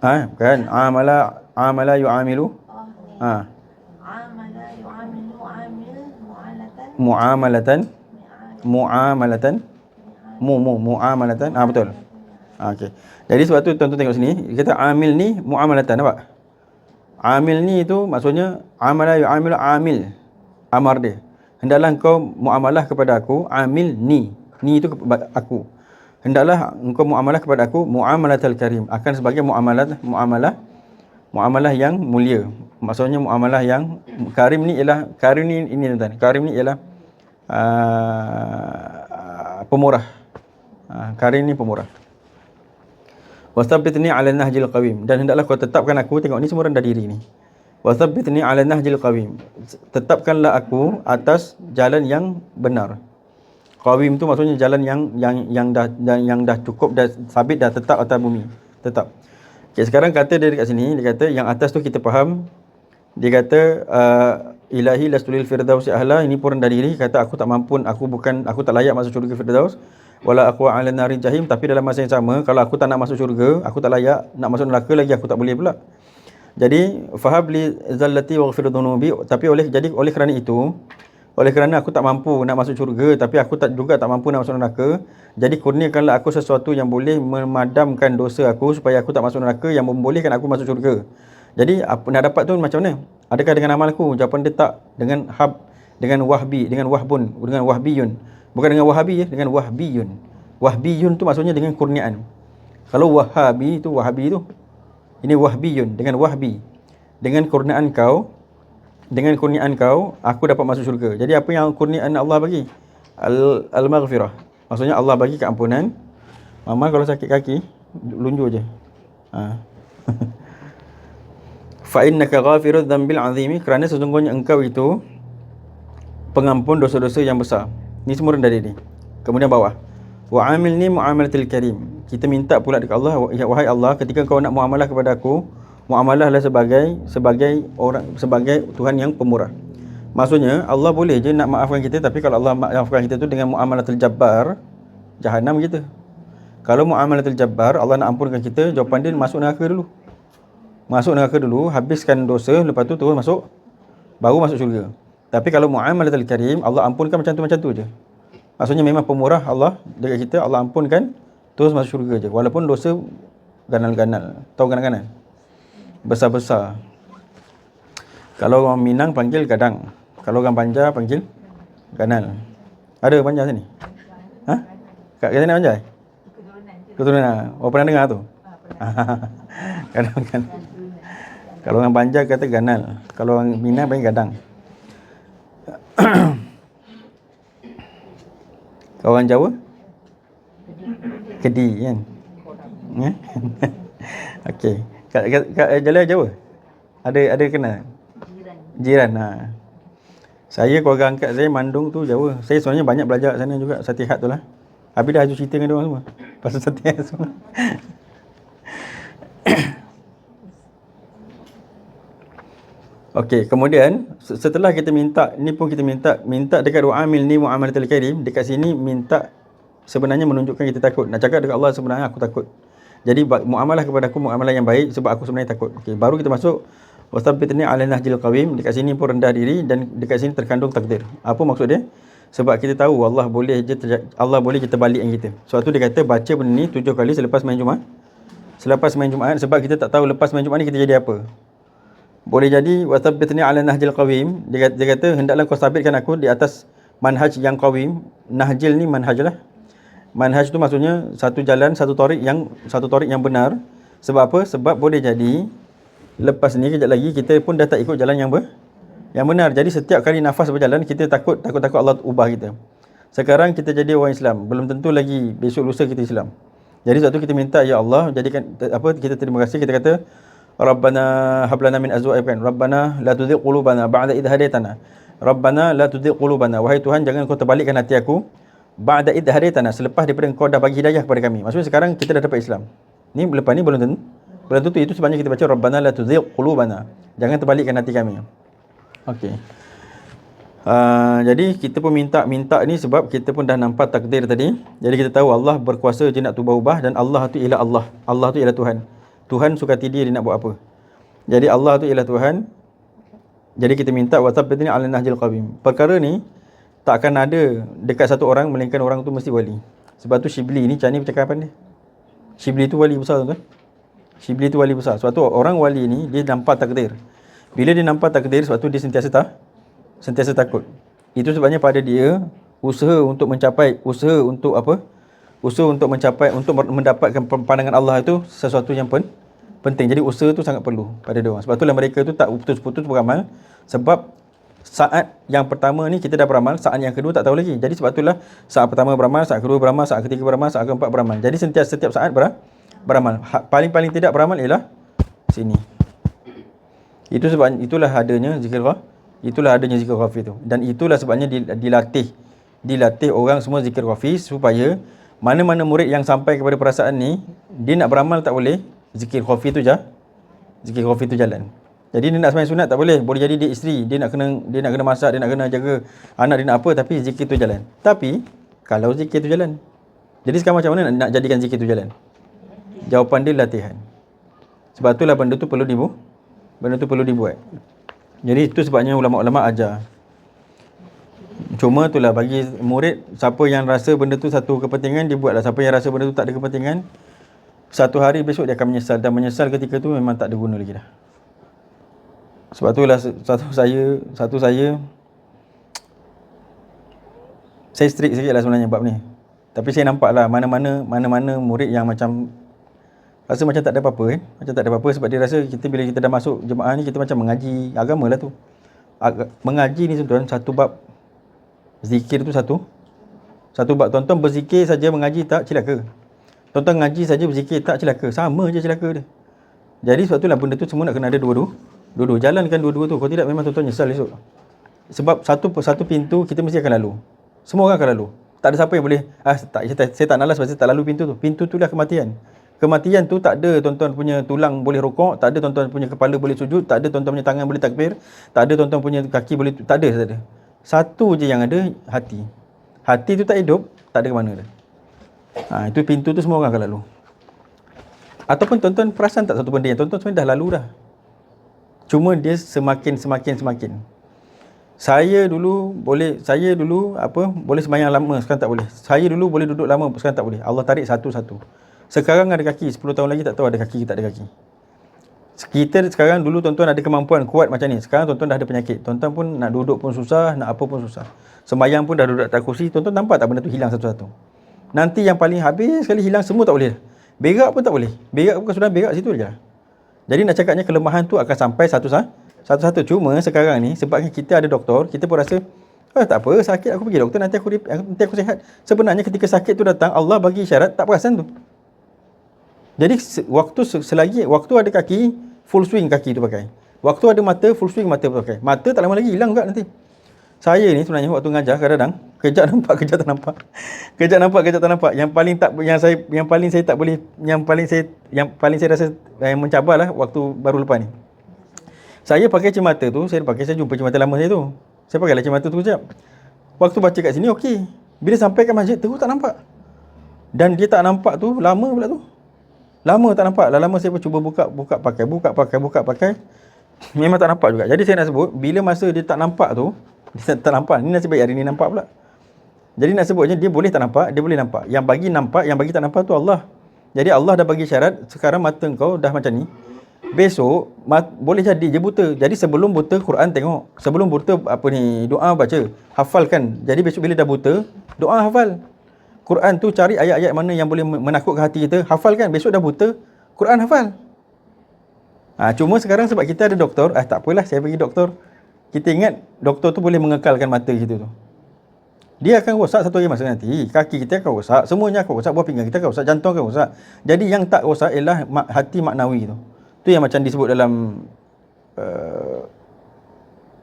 Bukan. Amala yu'amilu. Amala yu'amilu amil Mu'amalatan. Mu'amalatan. Betul. Okey. Jadi sebab tu tuan-tuan tengok sini, dia kata amil ni mu'amalatan, nampak? Amil ni tu maksudnya amala yu'amilu amil. Amar dia. Hendaklah engkau muamalah kepada aku, amil ni. Ni itu aku. Hendaklah engkau muamalah kepada aku muamalatul karim, akan sebagai muamalah yang mulia. Maksudnya muamalah yang karim ni ialah ini tuan. Karim ni ialah pemurah. Karim ni pemurah. Wasabbitni 'ala nahjil qawim, dan hendaklah kau tetapkan aku, tengok ni semua rendah diri ni. Wasabbitni 'ala nahjil qawim, tetapkanlah aku atas jalan yang benar. Qawim tu maksudnya jalan yang dah cukup, dah sabit, dah tetap atas bumi, tetap. Okay, sekarang kata dia dekat sini, dia kata yang atas tu kita faham. Dia kata ilahi lastulil firdaus ahla, ini pun rendah diri, kata aku tak mampu, aku tak layak masuk syurga firdaus. Wala aqwa 'ala nari jahim, tapi dalam masa yang sama, kalau aku tak nak masuk syurga, aku tak layak nak masuk neraka lagi, aku tak boleh pula. Jadi fahabli zallati waghfir dhunubi, tapi oleh kerana aku tak mampu nak masuk syurga, tapi aku juga tak mampu nak masuk neraka, jadi kurniakanlah aku sesuatu yang boleh memadamkan dosa aku, supaya aku tak masuk neraka, yang membolehkan aku masuk syurga. Jadi apa nak dapat tu macam mana? Adakah dengan amalku? Jawapan dia tak. Dengan dengan wahbi, dengan wahbun, dengan wahbiyun. Bukan dengan wahabi ya, dengan wahbiyun. Wahbiyun tu maksudnya dengan kurniaan. Kalau wahabi tu ini wahbiyun, dengan wahbi. Dengan kurniaan kau, aku dapat masuk syurga. Jadi apa yang kurniaan Allah bagi? Al-maghfirah. Maksudnya Allah bagi keampunan. Mama kalau sakit kaki, lunjuk je. Fa innaka ghafirudz dzambil azimi, kerana sesungguhnya engkau itu pengampun dosa-dosa yang besar. Ni semua rendah diri. Kemudian bawah. Wa amilni muamalatil karim. Kita minta pula dekat Allah, wahai Allah, ketika kau nak muamalah kepada aku, muamalahlah sebagai Tuhan yang pemurah. Maksudnya Allah boleh je nak maafkan kita, tapi kalau Allah maafkan kita tu dengan muamalatul jabbar, jahanam kita. Kalau muamalatul jabbar, Allah nak ampunkan kita, jawapan dia masuk neraka dulu. Masuk neraka dulu, habiskan dosa, lepas tu terus baru masuk syurga. Tapi kalau muamalatul karim, Allah ampunkan macam tu je. Maksudnya memang pemurah Allah dekat kita, Allah ampunkan, terus masuk syurga je. Walaupun dosa ganal-ganal. Tahu ganal-ganal? Besar-besar. Kalau orang Minang panggil gadang. Kalau orang Banjar panggil ganal. Ada Banjar sini? Ha? Kat sana Banjar? Keturunan. Oh, pernah dengar tu? Kadang-kadang. Kalau orang Banjar kata ganal. Kalau orang Minang panggil gadang. Kalau orang Jawa? Kedi kan? Okey. Kat Jalan Jawa? Ada kenal? Jiran. Saya keluarga angkat saya Mandung tu Jawa. Saya sebenarnya banyak belajar kat sana juga, Satihat tu lah. Habis dah cerita dengan dia orang semua pasal Satihat semua. Okey, kemudian setelah kita minta, ni pun kita minta dekat doa amil ni muamalatul karim, dekat sini minta sebenarnya menunjukkan kita takut. Nak cakap dekat Allah sebenarnya aku takut. Jadi muamalah kepada aku muamalah yang baik sebab aku sebenarnya takut. Okey, baru kita masuk wasabbitni 'ala nahjil qawim. Dekat sini pun rendah diri dan dekat sini terkandung takdir. Apa maksud dia? Sebab kita tahu Allah boleh je terbalikkan kita. Sebab tu dia kata baca benda ni 7 kali selepas main Jumaat. Selepas main Jumaat, sebab kita tak tahu lepas main Jumaat ni kita jadi apa. Boleh jadi wasabbitni 'ala nahjil qawim. Dia kata hendaklah kau sabitkan aku di atas manhaj yang qawim. Nahjil ni manhaj lah. Manhaj tu maksudnya satu jalan, satu tarik yang benar. Sebab apa? Sebab boleh jadi lepas ni kejap lagi kita pun dah tak ikut jalan yang benar. Jadi setiap kali nafas berjalan kita takut Allah ubah kita. Sekarang kita jadi orang Islam, belum tentu lagi besok lusa kita Islam. Jadi sebab tu kita minta ya Allah jadikan kita terima kasih, kita kata Rabbana hab lana min azwajina, Rabbana la tuzigh qulubana ba'da idh hadaitana. Rabbana la tuzigh qulubana, wahai Tuhan jangan kau terbalikkan hati aku ba'da idh hadaitana, selepas daripada kau dah bagi hidayah kepada kami. Maksudnya sekarang kita dah dapat Islam. Ni lepas ni belum tentu itu sebabnya kita baca Rabbana la tuzigh qulubana, jangan terbalikkan hati kami. Okey. Jadi kita pun minta ni sebab kita pun dah nampak takdir tadi. Jadi kita tahu Allah berkuasa je nak ubah dan Allah tu ialah Allah. Allah tu ialah Tuhan. Tuhan suka hati dia nak buat apa. Jadi Allah tu ialah Tuhan. Jadi kita minta wasabbitni 'ala nahjil qawim. Perkara ni tak akan ada dekat satu orang melainkan orang tu mesti wali. Sebab tu Shibli ni macam ni percakapan dia. Shibli tu wali besar tu kan. Shibli tu wali besar. Sebab tu orang wali ni dia nampak takdir. Bila dia nampak takdir, sebab tu dia sentiasa takut. Itu sebabnya pada dia usaha untuk mencapai mendapatkan pandangan Allah itu sesuatu yang penting. Jadi usaha tu sangat perlu pada dia orang. Sebab itulah mereka tu tak putus-putus beramal. Sebab saat yang pertama ni kita dah beramal, saat yang kedua tak tahu lagi. Jadi sebab itulah saat pertama beramal, saat kedua beramal, saat ketiga beramal, saat keempat beramal. Jadi setiap saat beramal. Paling tidak beramal ialah sini. Itulah adanya zikir khafi itu. Dan itulah sebabnya dilatih orang semua zikir khafi supaya mana-mana murid yang sampai kepada perasaan ni, dia nak beramal tak boleh, zikir khafi tu jalan. Jadi dia nak sembahyang sunat tak boleh. Boleh jadi dia isteri, dia nak kena masak, dia nak kena jaga anak, dia nak apa, tapi zikir tu jalan. Tapi kalau zikir tu jalan. Jadi sekarang macam mana nak jadikan zikir tu jalan? Jawapan dia latihan. Sebab itulah benda tu perlu dibuat. Jadi itu sebabnya ulama-ulama ajar. Cuma itulah bagi murid, siapa yang rasa benda tu satu kepentingan dia buatlah. Siapa yang rasa benda tu tak ada kepentingan, satu hari besok dia akan menyesal, dan menyesal ketika tu memang tak ada guna lagi dah. Sebab tu lah satu saya strict sikit lah sebenarnya bab ni. Tapi saya nampak lah mana-mana murid yang macam rasa macam tak ada apa-apa Macam tak ada apa-apa sebab dia rasa bila kita dah masuk jemaah ni, kita macam mengaji agama lah tu. Mengaji ni tuan-tuan, satu bab. Zikir tu satu bab. Tuan-tuan berzikir saja mengaji tak celaka. Tuan-tuan ngaji saja berzikir tak celaka. Sama je celaka dia. Jadi sebab tu lah benda tu semua nak kena ada dua-dua. Jalankan dua-dua tu. Kalau tidak memang tuan-tuan nyesal esok. Sebab satu pintu kita mesti akan lalu. Semua orang akan lalu. Tak ada siapa yang boleh saya tak nalas sebab saya tak lalu pintu tu. Pintu tu lah kematian. Kematian tu tak ada tuan-tuan punya tulang boleh rokok, tak ada tuan-tuan punya kepala boleh sujud, tak ada tuan-tuan punya tangan boleh takbir, tak ada tuan-tuan punya kaki boleh, tak ada. Satu je yang ada, hati. Hati tu tak hidup, tak ada ke mana dah. Itu pintu tu semua orang akan lalu. Ataupun tuan-tuan perasan tak satu benda yang tuan-tuan sebenarnya dah lalu dah. Cuma dia semakin. Saya dulu boleh sembahyang lama, sekarang tak boleh. Saya dulu boleh duduk lama, sekarang tak boleh. Allah tarik satu-satu. Sekarang ada kaki, 10 tahun lagi tak tahu ada kaki ke tak ada kaki. Kita sekarang dulu tuan-tuan ada kemampuan kuat macam ni. Sekarang tuan-tuan dah ada penyakit. Tuan-tuan pun nak duduk pun susah, nak apa pun susah. Sembahyang pun dah duduk atas kursi. Tuan-tuan nampak tak benda tu hilang satu-satu. Nanti yang paling habis sekali hilang semua tak boleh. Berak pun tak boleh. Berak pun sudah berak situ je. Jadi nak cakapnya kelemahan tu akan sampai satu-satu. Cuma sekarang ni sebabkan kita ada doktor, kita pun rasa tak apa, sakit aku pergi doktor, nanti aku sihat. Sebenarnya ketika sakit tu datang, Allah bagi isyarat tak perasan tu. Jadi selagi waktu ada kaki, full swing kaki tu pakai. Waktu ada mata, full swing mata pakai. Mata tak lama lagi hilang juga nanti. Saya ni sebenarnya waktu ngajar kadang-kadang kejap nampak, kejap tak nampak. Kejap nampak. Yang paling saya rasa yang mencabar lah waktu baru lepas ni. Saya pakai cermata tu, saya jumpa cermata lama saya tu. Saya pakai lah cermata tu kejap. Waktu baca kat sini okey. Bila sampai kat masjid terus tak nampak. Dan dia tak nampak tu lama pula tu. Lama tak nampak. Lama saya pun cuba buka pakai. Memang tak nampak juga. Jadi saya nak sebut, bila masa dia tak nampak tu, dia tak nampak. Ni nasib baik hari ni nampak pula. Jadi nak sebutnya dia boleh tak nampak, dia boleh nampak. Yang bagi nampak, yang bagi tak nampak tu Allah. Jadi Allah dah bagi syarat, sekarang mata kau dah macam ni. Besok boleh jadi je buta. Jadi sebelum buta Quran tengok. Sebelum buta doa baca, hafalkan. Jadi besok bila dah buta, doa hafal. Quran tu cari ayat-ayat mana yang boleh menakutkan hati kita, hafalkan. Besok dah buta, Quran hafal. Cuma sekarang sebab kita ada doktor, tak apalah saya pergi doktor. Kita ingat doktor tu boleh mengekalkan mata kita tu. Dia akan rosak satu hari masa nanti. Kaki kita akan rosak, semuanya akan rosak, buah pinggang kita akan rosak, jantung akan rosak. Jadi yang tak rosak ialah hati maknawi tu. Tu yang macam disebut dalam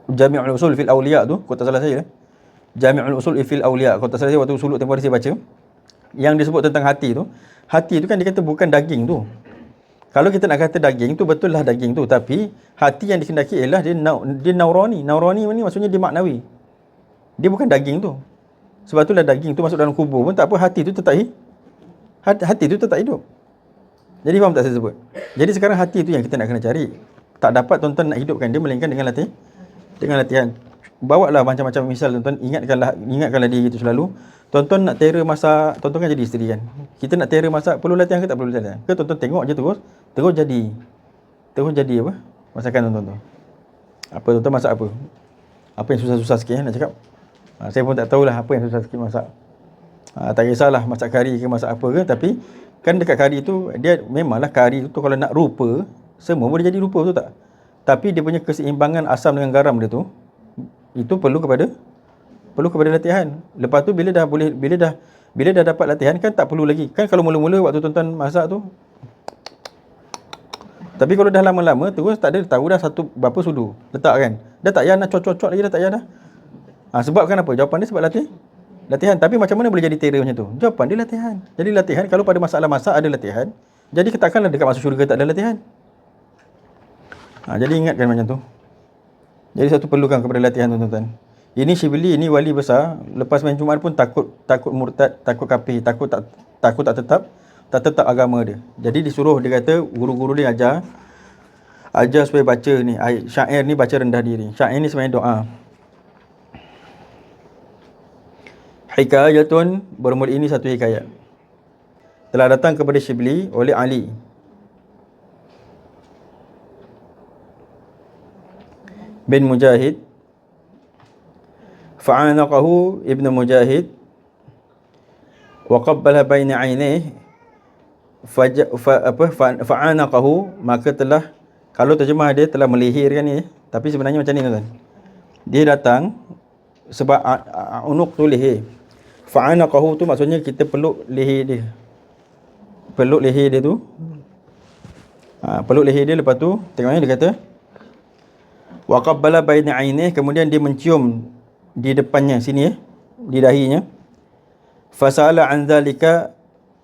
Jami'ul Usul fil Awliya tu, kalau tak salah saya. Jami'ul Usul fil Awliya, kalau tak salah saya waktu suluk tempoh hari saya baca. Yang disebut tentang hati tu kan dia kata bukan daging tu. Kalau kita nak kata daging tu, betul lah daging tu. Tapi hati yang dikendaki ialah dia naurani. Naurani ni maksudnya dia maknawi. Dia bukan daging tu. Sebab itulah daging tu masuk dalam kubur pun tak apa, hati tu tetap hidup. Jadi faham tak saya sebut? Jadi sekarang hati tu yang kita nak kena cari. Tak dapat tuan-tuan nak hidupkan dia melainkan dengan latihan. Bawa lah macam-macam misal tuan-tuan, ingatkanlah diri itu selalu. Tuan-tuan nak terror masak, tuan-tuan kan jadi isteri kan. Kita nak terror masak, perlu latihan ke tak perlu latihan? Ke tuan-tuan tengok je terus jadi apa? Masakan tuan-tuan tu. Apa tuan-tuan masak apa? Apa yang susah-susah sikit nak cakap? Saya pun tak tahulah apa yang susah sikit masak. Tak kisahlah masak kari ke masak apa ke, tapi kan dekat kari tu dia memanglah kari tu kalau nak rupa semua boleh jadi rupa, betul tak? Tapi dia punya keseimbangan asam dengan garam dia tu itu perlu kepada latihan. Lepas tu bila dah dapat latihan kan tak perlu lagi. Kan kalau mula-mula waktu tuan-tuan masak tu, tapi kalau dah lama-lama terus tak ada tahu dah satu berapa sudu letak kan. Dah tak payah nak cocok lagi, dah tak payah dah. Sebab kan apa? Jawapan dia sebab latihan. Tapi macam mana boleh jadi terror macam tu? Jawapan dia latihan. Jadi latihan, kalau pada masalah masak ada latihan. Jadi takkanlah dekat masuk syurga tak ada latihan. Jadi ingatkan macam tu. Jadi satu perlukan kepada latihan tuan-tuan. Ini Syibli, ini wali besar. Lepas main Jumaat pun takut murtad, takut kafir, takut tak tetap agama dia. Jadi disuruh, dia kata guru-guru dia ajar supaya baca ni syair ni, baca rendah diri. Syair ni sebenarnya doa. Hikayatun, bermula ini satu hikayat. Telah datang kepada Syibli oleh Ali. bin Mujahid, fa'anaqahu Ibnu Mujahid wa qabbala baina 'ainaihi fa'anaqahu, maka telah, kalau terjemah dia telah melihirkan ni, tapi sebenarnya macam ni tuan. Dia datang sebab unuq tu leher. Fa'anaqahu tu maksudnya kita peluk leher dia. Peluk leher dia tu. Peluk leher dia, lepas tu tengoknya dia kata wa qabbala baina 'ainaihi, kemudian dia mencium di depannya sini di dahinya. Fasala an dzalika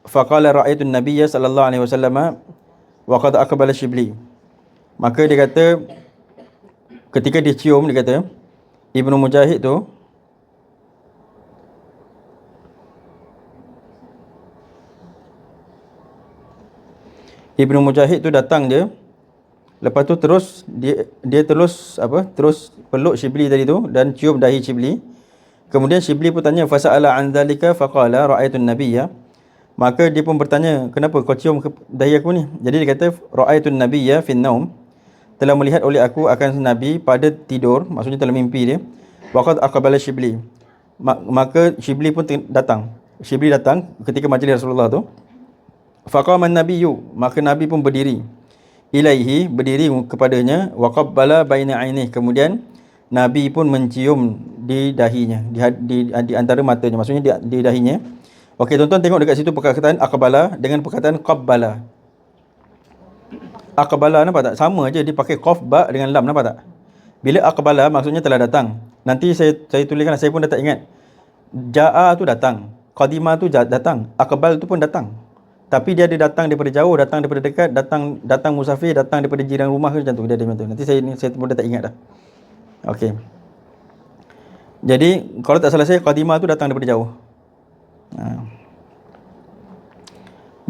faqala ra'aitu an-nabiyya sallallahu alaihi wasallam wa qad aqbala Shibli. Maka dia kata ketika dia cium, dia kata Ibnu Mujahid tu datang je. Lepas tu terus dia terus terus peluk Shibli tadi tu dan cium dahi Shibli. Kemudian Shibli pun tanya fasala an dzalika faqala ra'aitu an-nabiyya. Maka dia pun bertanya, kenapa kau cium dahi aku ni? Jadi dia kata ra'aitu an-nabiyya fi an-naum, telah melihat oleh aku akan Nabi pada tidur, maksudnya telah mimpi dia. Waqad aqbala Shibli, maka Shibli pun datang. Shibli datang ketika majlis Rasulullah tu. Faqama an-nabiyyu, maka Nabi pun berdiri. Ilaihi, berdiri kepadanya. Wa qabbala baina 'ainaihi, kemudian Nabi pun mencium di dahinya, di antara matanya, maksudnya di dahinya. Okey, tuan-tuan tengok dekat situ perkataan aqbala dengan perkataan qabbala. Aqbala nampak tak? Sama je, dia pakai qaf ba dengan lam, nampak tak? Bila aqbala maksudnya telah datang. Nanti saya tuliskan, saya pun dah tak ingat. Jaa tu datang, qadima tu datang, aqbal tu pun datang. Tapi dia ada datang daripada jauh, datang daripada dekat, datang musafir, datang daripada jiran rumah ke macam tu. Dia ada macam tu. Nanti saya pun dah tak ingat dah. Okey. Jadi kalau tak salah saya, qadima tu datang daripada jauh.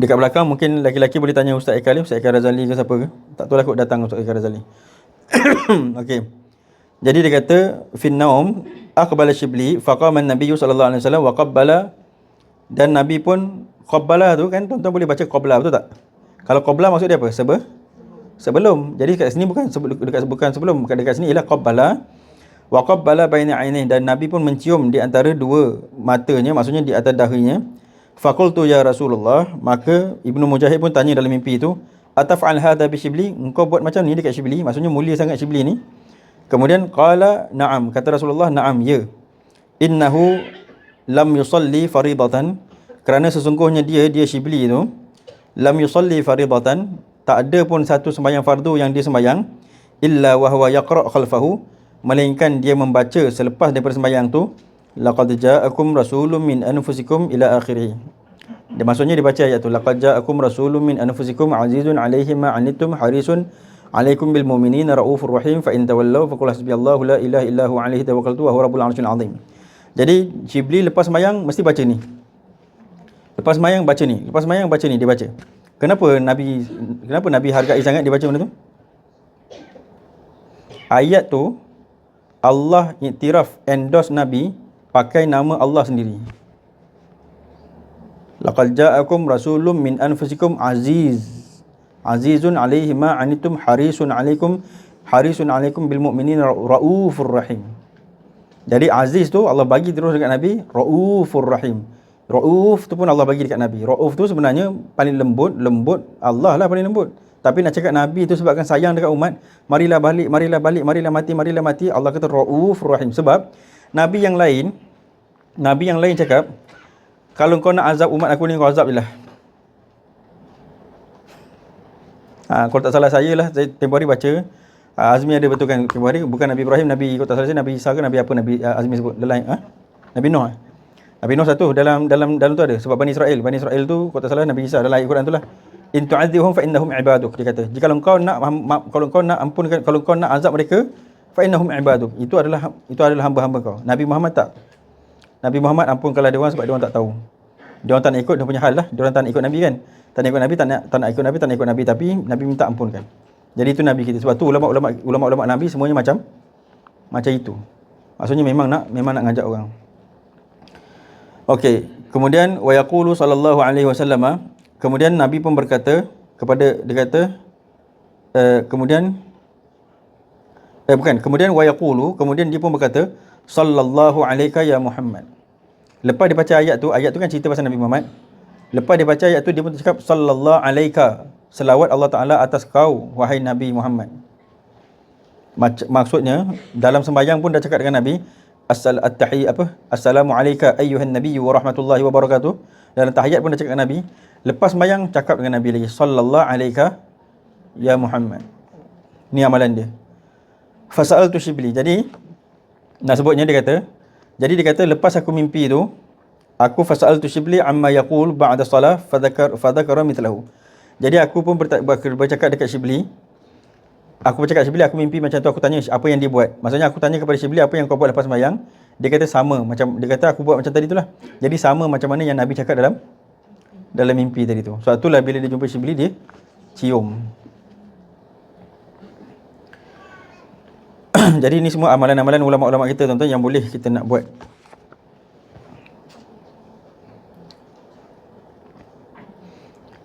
Dekat belakang mungkin laki-laki boleh tanya Ustaz Eka Razali ke siapa ke. Tak tahu lah kot datang Ustaz Eka Razali. Okey. Jadi dia kata fin naum aqbala Shibli faqama an-nabiy sallallahu alaihi wasallam wa qabbala, dan Nabi pun qabbala tu kan, tuan-tuan boleh baca qabla, betul tak? Kalau qabla maksud dia apa? Sebelum. Jadi kat sini bukan sebelum, dekat sini ialah qabbala. Wa qabbala baina 'ainaihi, dan Nabi pun mencium di antara dua matanya, maksudnya di atas dahinya. Faqultu ya Rasulullah, maka Ibnu Mujahid pun tanya dalam mimpi itu, ataf'al hadha bi Shibli, engkau buat macam ni dekat Shibli, maksudnya mulia sangat Shibli ni. Kemudian qala na'am, kata Rasulullah, na'am, ya. Innahu lam yusalli faridatan, kerana sesungguhnya dia Shibli itu lam yusalli faridatan, tak ada pun satu sembahyang fardu yang dia sembahyang, illa wa huwa yaqra' khalfahu, melainkan dia membaca selepas daripada sembahyang tu, laqad ja'akum rasulun min anfusikum ila akhirih. Dia maksudnya dibaca ayat tu, laqad ja'akum rasulun min anfusikum azizun 'alaihi ma 'anittum harisun 'alaikum bil mu'minina raufur rahim fa in tawallaw faqul hasbiyallahu la ilaha illa huwa 'alaihi tawakkaltu wa huwa rabbul 'arsyil 'azim. Jadi Shibli lepas sembahyang mesti baca ni. Lepas sembahyang baca ni, dia baca. Kenapa Nabi hargai sangat dia baca benda tu? Ayat tu Allah iktiraf, endorse Nabi pakai nama Allah sendiri. Laqad ja'akum rasulun min anfusikum azizun 'alaihi ma 'anittum harisun 'alaikum bil mu'minina raufur rahim. Jadi aziz tu Allah bagi terus dekat Nabi, raufur rahim. Rauf tu pun Allah bagi dekat Nabi. Rauf tu sebenarnya paling lembut, Allah lah paling lembut. Tapi nak cakap Nabi tu sebabkan sayang dekat umat, marilah balik, marilah mati. Allah kata raufur rahim. Sebab Nabi yang lain cakap, kalau kau nak azab umat aku ni, kau azab je lah. Kalau tak salah saya lah, saya tempoh hari baca, Azmi ada betul kan, tempoh hari, bukan Nabi Ibrahim, kalau tak salah saya Nabi Isa ke Nabi apa, Nabi Azmi sebut lain, Nabi Nuh. Nabi Nuh satu dalam tu ada, sebab Bani Israel tu kalau tak salah Nabi Isa, dalam ayat Quran tu lah, in tu'adzibhum fa innahum ibaduk, dia kata, jika kau nak ampunkan, kalau kau nak azab mereka, fa innahum ibaduk, itu adalah hamba-hamba kau. Nabi Muhammad tak. Nabi Muhammad ampunkanlah dia orang sebab dia orang tak tahu. Dia orang tak nak ikut, dia punya hal lah. Dia orang tak nak ikut Nabi kan. Tak nak ikut Nabi, tapi Nabi minta ampunkan. Jadi itu Nabi kita. Sebab tu ulama-ulama Nabi semuanya macam itu. Maksudnya memang nak ngajak orang. Okey, kemudian wa yaqulu sallallahu alaihi wasallam, kemudian Nabi pun berkata kepada, dia kata kemudian Bukan, kemudian wa yaqulu, kemudian dia pun berkata sallallahu alaika ya Muhammad. Lepas dia baca ayat tu kan cerita pasal Nabi Muhammad. Lepas dia baca ayat tu, dia pun cakap sallallahu alaika, selawat Allah Taala atas kau wahai Nabi Muhammad. Maksudnya dalam sembahyang pun dah cakap dengan Nabi assalamu alayka ayyuhan nabiyyu wa rahmatullahi wa barakatuh. Dalam tahiyat pun dah cakap dengan Nabi. Lepas sembahyang cakap dengan Nabi lagi sallallahu alayka ya Muhammad. Ni amalan dia. Fasa'altu Shibli. Jadi nak sebutnya dia kata lepas aku mimpi tu, aku fasa'altu Shibli amma yaqul ba'da salah fadhakara mithlahu. Jadi aku pun bercakap dekat Shibli. Aku bercakap Shibli, aku mimpi macam tu, aku tanya apa yang dia buat. Maksudnya aku tanya kepada Shibli, apa yang kau buat lepas sembahyang? Dia kata sama, macam dia kata aku buat macam tadi itulah. Jadi sama macam mana yang Nabi cakap dalam mimpi tadi tu. Sebab itulah bila dia jumpa Shibli, dia cium. Jadi ni semua amalan-amalan ulama-ulama kita tuan-tuan yang boleh kita nak buat.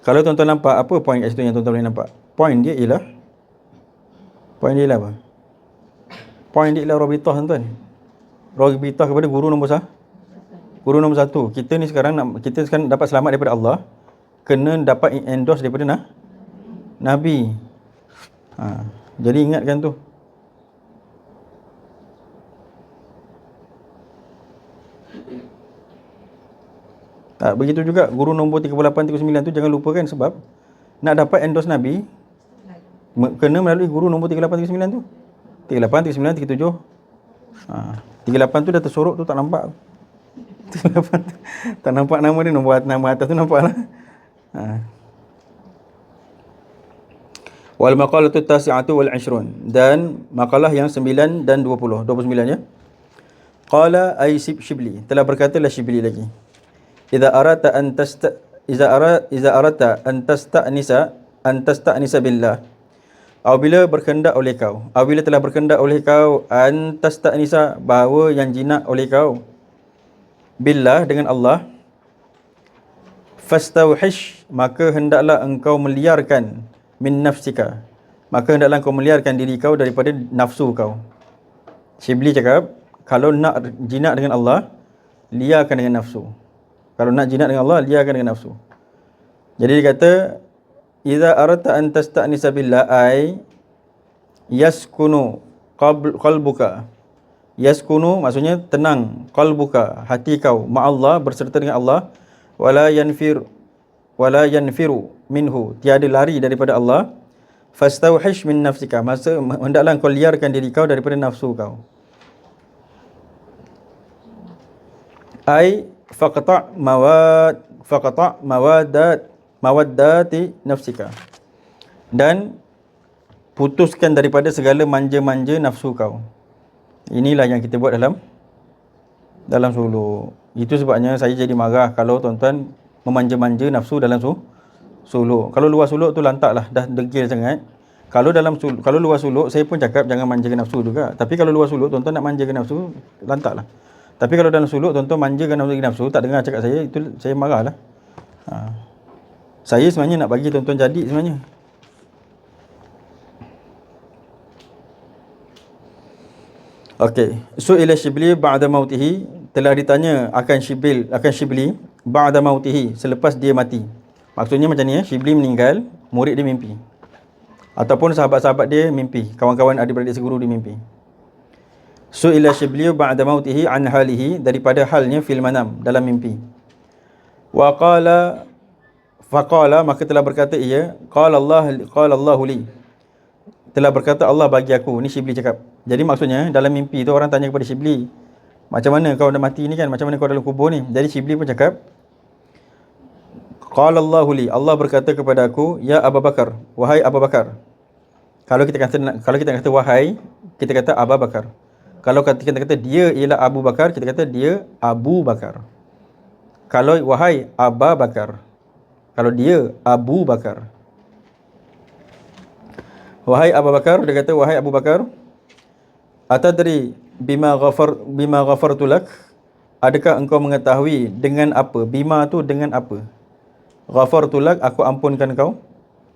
Kalau tuan-tuan nampak, apa poin kat situ yang tuan-tuan boleh nampak? Poin dia ialah apa? Poin dia ialah rabitah tuan-tuan. Rabitah kepada guru nombor satu. Kita sekarang dapat selamat daripada Allah, kena dapat endorse daripada Nabi. Jadi ingatkan tu. Tak, begitu juga guru nombor 38, 39 tu jangan lupakan, sebab nak dapat endorse Nabi kena melalui guru nombor 38, 39 tu. 38, 39, 37. 38 tu dah tersorok tu, tak nampak. 38 tu, tak nampak nama dia, nama atas tu nampak lah. Wal maqalatu tasi'atu wal 20, dan makalah yang 9 dan 29 ya. Qala ay Shibli, telah berkatalah Shibli lagi. Idza arata an tasta'nisa billah. Apabila telah berkehendak oleh kau an tasta'nisa, bahawa yang jinak oleh kau billah, dengan Allah, fastawhish, maka hendaklah engkau meliarkan min nafsika, maka hendaklah engkau meliarkan diri kau daripada nafsu kau. Shibli cakap, kalau nak jinak dengan Allah, liarkan dengan nafsu. Kalau nak jinak dengan Allah, liarkan dengan nafsu. Jadi dia kata, idza aradta an tasta'nisa billah ay yaskunu qalbuka. Yaskunu maksudnya tenang, qalbuka, hati kau, ma'allah, berserta dengan Allah, wala yanfiru minhu, tiada lari daripada Allah. Fastawhish min nafsika, masa hendaklah kau liarkan diri kau daripada nafsu kau. Ai faqta' mawaddati nafsika, dan putuskan daripada segala manja-manja nafsu kau. Inilah yang kita buat dalam suluk. Itu sebabnya saya jadi marah kalau tuan-tuan memanja-manja nafsu dalam suluk. Kalau luar suluk tu lantaklah, dah degil sangat. Kalau luar suluk, saya pun cakap jangan manjakan nafsu juga. Tapi kalau luar suluk tuan-tuan nak manjakan nafsu, lantaklah. Tapi kalau dalam suluk tuan-tuan manjakan nafsu, tak dengar cakap saya, itu saya marahlah. Saya sebenarnya nak bagi tuan-tuan jadi sebenarnya. Okey, su'ila Shibli ba'da mautihi, telah ditanya akan Shibli ba'da mautihi, selepas dia mati. Maksudnya macam ni, Shibli meninggal, murid dia mimpi. Ataupun sahabat-sahabat dia mimpi, kawan-kawan adik-beradik seguru dia mimpi. Su'ila Shibli ba'da mautihi an halihi, daripada halnya fil manam, dalam mimpi. Wa faqala, maka telah berkata ia, qala Allahu li, telah berkata Allah bagi aku. Ni Shibli cakap. Jadi maksudnya dalam mimpi tu orang tanya kepada Shibli, macam mana kau dah mati ni kan, macam mana kau dalam kubur ni. Jadi Shibli pun cakap, qala Allahu li, Allah berkata kepada aku, ya Abu Bakar, wahai Abu Bakar. Kalau kita kata wahai, kita kata Abu Bakar. Kalau kita kata dia ialah Abu Bakar, kita kata dia Abu Bakar. Kalau wahai Abu Bakar, kalau dia Abu Bakar. Wahai Abu Bakar, dia kata wahai Abu Bakar, atadri bima ghafartu lak, adakah engkau mengetahui dengan apa? Bima tu dengan apa? Ghafartu lak, aku ampunkan kau.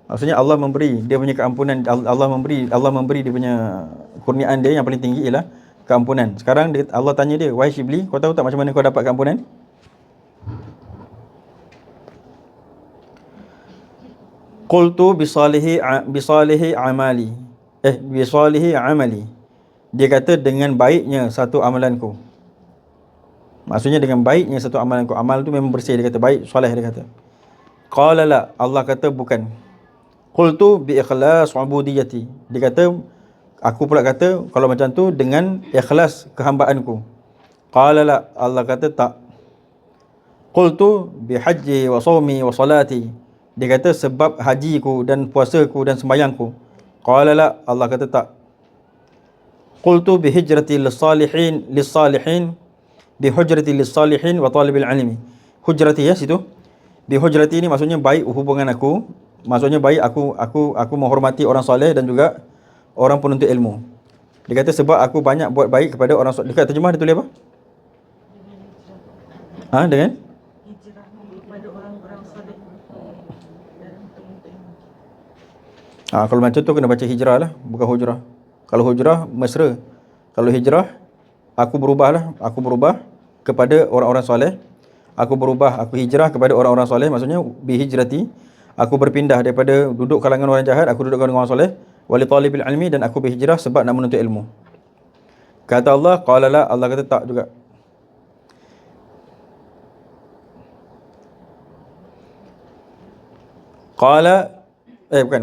Maksudnya Allah memberi dia punya keampunan, Allah memberi dia punya kurniaan dia yang paling tinggi ialah keampunan. Sekarang Allah tanya dia, wahai Syibli, kau tahu tak macam mana kau dapat keampunan? Qultu bisalihi amali. Dia kata dengan baiknya satu amalanku. Maksudnya dengan baiknya satu amalanku. Amal tu memang bersih, dia kata baik, soleh, dia kata. Qala la, Allah kata bukan. Qultu bi ikhlas ubudiyati. Dia kata, aku pula kata kalau macam tu dengan ikhlas kehambaanku. Qala la, Allah kata tak. Qultu bi haji wa sawmi wa salati. Dia kata sebab hajiku dan puasaku dan sembahyangku. Qala la, Allah kata tak. Qultu bi hijrati lis-salihin bi hujrati lis-salihin wa talibil ilmi. Hujrati ya situ. Bi hujrati ini maksudnya baik hubungan aku. Maksudnya baik aku menghormati orang soleh dan juga orang penuntut ilmu. Dia kata sebab aku banyak buat baik kepada orang soleh. Dekat terjemah dia tulis apa? Dengan hijrah kepada orang-orang soleh dan penuntut ilmu. Kalau macam tu kena baca hijrah lah, bukan hujrah. Kalau hujrah mesra. Kalau hijrah aku berubah kepada orang-orang soleh. Aku hijrah kepada orang-orang soleh, maksudnya bi hijrati, aku berpindah daripada duduk kalangan orang jahat, aku duduk kalangan orang soleh, wali talibil ilmi, dan aku berhijrah sebab nak menuntut ilmu. Kata Allah, qala la, Allah kata tak juga.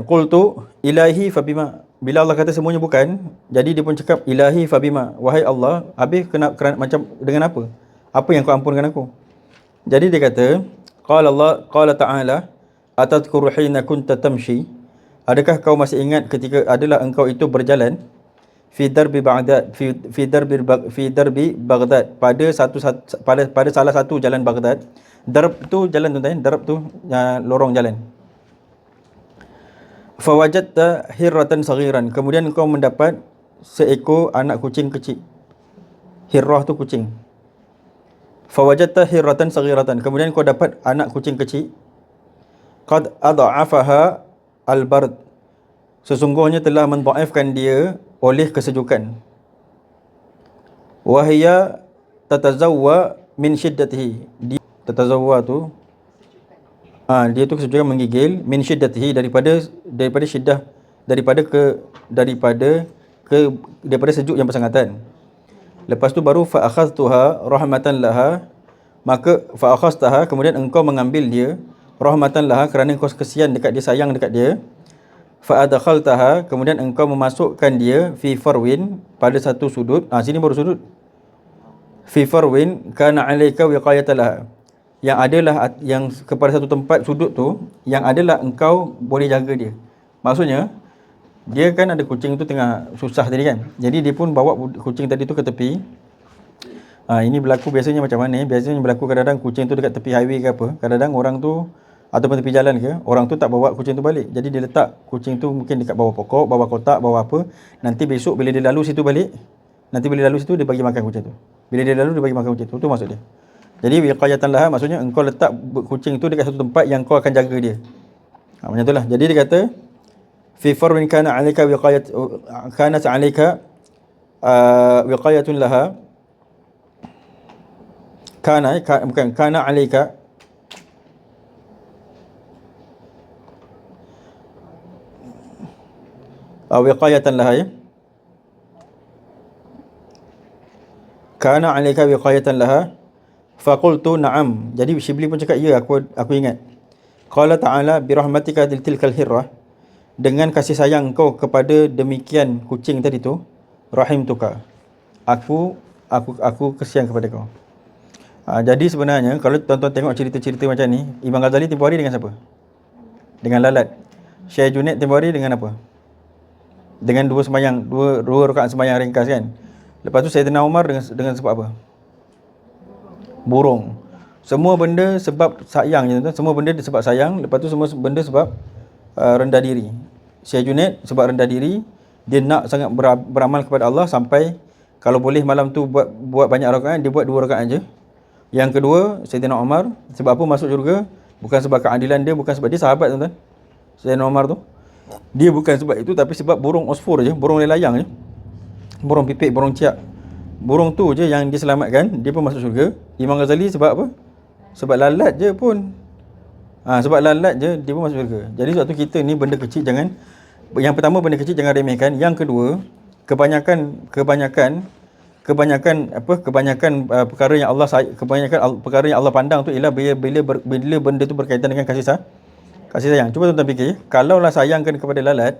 Qultu ilahi fabima. Bila Allah kata semuanya bukan, jadi dia pun cakap ilahi fabima, wahai Allah, habis kerana macam dengan apa? Apa yang kau ampunkan aku? Jadi dia kata, qala ta'ala, atadhkuru hina kunta tamshi. Adakah kau masih ingat ketika adalah engkau itu berjalan fi darbi Baghdad, pada salah satu jalan Baghdad. Darb tu jalan, tuan-tuan, darb tu lorong jalan. Fawajadta hirratan saghiran, kemudian engkau mendapat seekor anak kucing kecil. Hirrah tu kucing. Fawajadta hirratan saghiratan, kemudian kau dapat anak kucing kecil. Qad adha'afaha al-bard, sesungguhnya telah mendhaifkan dia oleh kesejukan. Wa hiya tatazawwa min shiddatihi, tatazawwa tu dia tu kesejukan menggigil, min shiddatihi, daripada syiddah, daripada sejuk yang bersangatan. Lepas tu baru fa akhadtuha rahmatan laha, maka fa akhadtaha, kemudian engkau mengambil dia, rahmatan laha, kerana engkau kesian dekat dia, sayang dekat dia. Fa adkhaltaha, kemudian engkau memasukkan dia fi farwin, pada satu sudut. Sini baru sudut. Fi farwin kana alayka wiqayatan laha, yang adalah yang kepada satu tempat sudut tu yang adalah engkau boleh jaga dia. Maksudnya dia kan ada kucing tu tengah susah tadi kan. Jadi dia pun bawa kucing tadi tu ke tepi. Ini berlaku biasanya macam mana? Biasanya berlaku kadang-kadang kucing tu dekat tepi highway ke apa. Kadang-kadang orang tu ataupun tepi jalan ke, orang tu tak bawa kucing tu balik. Jadi dia letak kucing tu mungkin dekat bawah pokok, bawah kotak, bawah apa. Nanti besok bila dia lalu situ balik, dia bagi makan kucing tu. Bila dia lalu dia bagi makan kucing tu. Tu maksud dia. Jadi wiqayatan laha, maksudnya engkau letak kucing tu dekat satu tempat yang kau akan jaga dia. Macam itulah. Jadi dia kata fi farwin kana 'alaika wiqayatun laha, kana 'alaika wiqayatan laha, ya. Kana 'alaika wiqayatan laha. Faqultu na'am. Jadi Syibli pun cakap, ya, aku ingat. Qala ta'ala bi rahmatika tilkal hirrah, dengan kasih sayang kau kepada demikian kucing tadi tu, rahimtuka, aku kesian kepada kau. Jadi sebenarnya kalau tuan-tuan tengok cerita-cerita macam ni, Imam Ghazali tempoh hari dengan siapa? Dengan lalat. Syekh Junaid tempoh hari dengan apa? Dengan dua rakaat sembahyang ringkas kan. Lepas tu Sayyidina Umar dengan sebab apa? Burung. Semua benda sebab sayang je, tuan. Semua benda sebab sayang. Lepas tu semua benda sebab rendah diri. Syekh Junaid sebab rendah diri, dia nak sangat beramal kepada Allah, sampai kalau boleh malam tu buat banyak rakaat, dia buat 2 rakaat aja. Yang kedua, Sayyidina Umar sebab apa masuk syurga? Bukan sebab keadilan dia, bukan sebab dia sahabat, tuan-tuan. Sayyidina Umar tu, dia bukan sebab itu, tapi sebab burung osfor je, burung lelayang je. Burung pipit, burung ciak. Burung tu je yang diselamatkan, dia pun masuk syurga. Imam Ghazali sebab apa? Sebab lalat je pun. Sebab lalat je dia pun masuk syurga. Jadi sebab tu kita ni benda kecil jangan, yang pertama benda kecil jangan remehkan. Yang kedua, kebanyakan perkara yang Allah perkara yang Allah pandang tu ialah bila benda tu berkaitan dengan kasih sayang. Cuba tuan-tuan fikir, kalaulah sayangkan kepada lalat,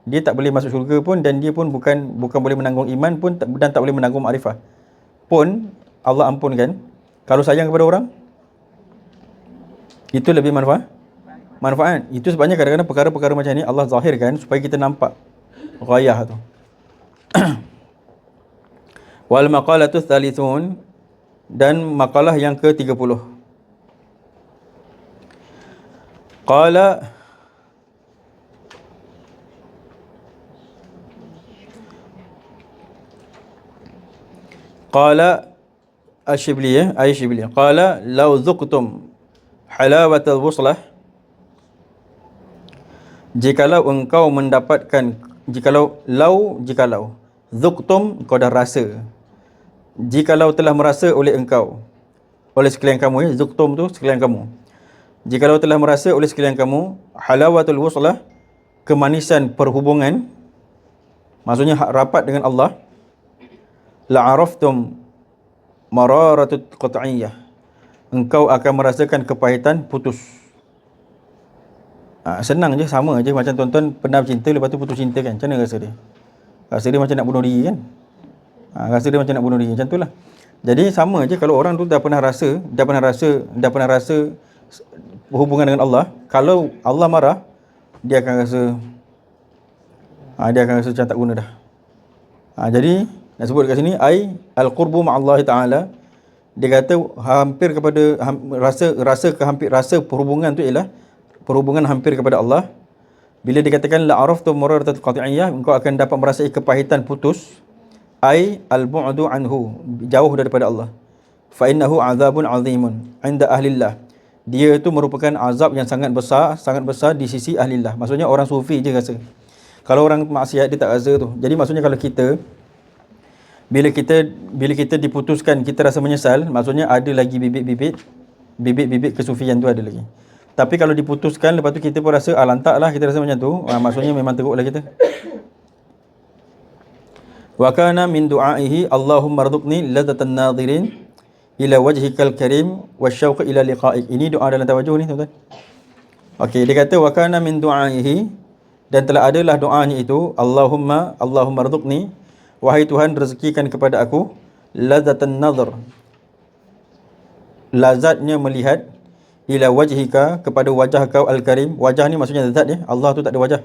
dia tak boleh masuk syurga pun, dan dia pun bukan boleh menanggung iman pun, dan tak boleh menanggung makrifah pun, Allah ampunkan. Kalau sayang kepada orang, itu lebih manfaat. Itu sebabnya kadang-kadang perkara-perkara macam ni Allah zahirkan supaya kita nampak ghayah tu. Wal maqalatu tsalithun, dan makalah yang ke-30. Qala Asy-Syibli, qala law zuqtum halawatal wuslah, jikalau zuqtum, kau dah rasa, jikalau telah merasa oleh sekalian kamu, zuqtum tu sekalian kamu, jikalau telah merasa oleh sekalian kamu halawatul wuslah, kemanisan perhubungan, maksudnya rapat dengan Allah, la'araftum mararatut qat'iyyah, engkau akan merasakan kepahitan putus. Senang je, sama je macam tuan-tuan pernah bercinta lepas tu putus cinta kan. Macam mana rasa dia? Rasa dia macam nak bunuh diri kan? Macam tu lah. Jadi sama je kalau orang tu dah pernah rasa hubungan dengan Allah, kalau Allah marah, dia akan rasa macam tak guna dah. Jadi nak sebut kat sini al-qurbu ma'allahi ta'ala, dia kata hampir kepada rasa perhubungan tu ialah perhubungan hampir kepada Allah. Bila dikatakan la'araftu muraratat qati'iyyah, engkau akan dapat merasai kepahitan putus, al-bu'du anhu, jauh daripada Allah. Fa innahu 'adzabun 'azimun 'inda ahlillah, dia itu merupakan azab yang sangat besar di sisi ahlillah. Maksudnya orang sufi je rasa. Kalau orang maksiat dia tak rasa tu. Jadi maksudnya kalau kita bila kita diputuskan, kita rasa menyesal, maksudnya ada lagi bibit kesufian tu ada lagi. Tapi kalau diputuskan lepas tu kita pun rasa lantaklah, kita rasa macam tu, maksudnya memang teruklah kita. Wa kana min du'aihi Allahumma rzuqni ladzatan nadhirin ila wajhikal karim wasyauq ila liqa'ik. Ini doa dalam tawajuh ni tuan-tuan. Okey, dia kata wa kana min du'aihi, dan telah adalah doanya itu, Allahumma rzuqni, wahai Tuhan rezekikan kepada aku, ladzatan nadhr, lazatnya melihat, ila wajhika, kepada wajah kau al-karim. Wajah ni maksudnya zat ya, Allah tu tak ada wajah.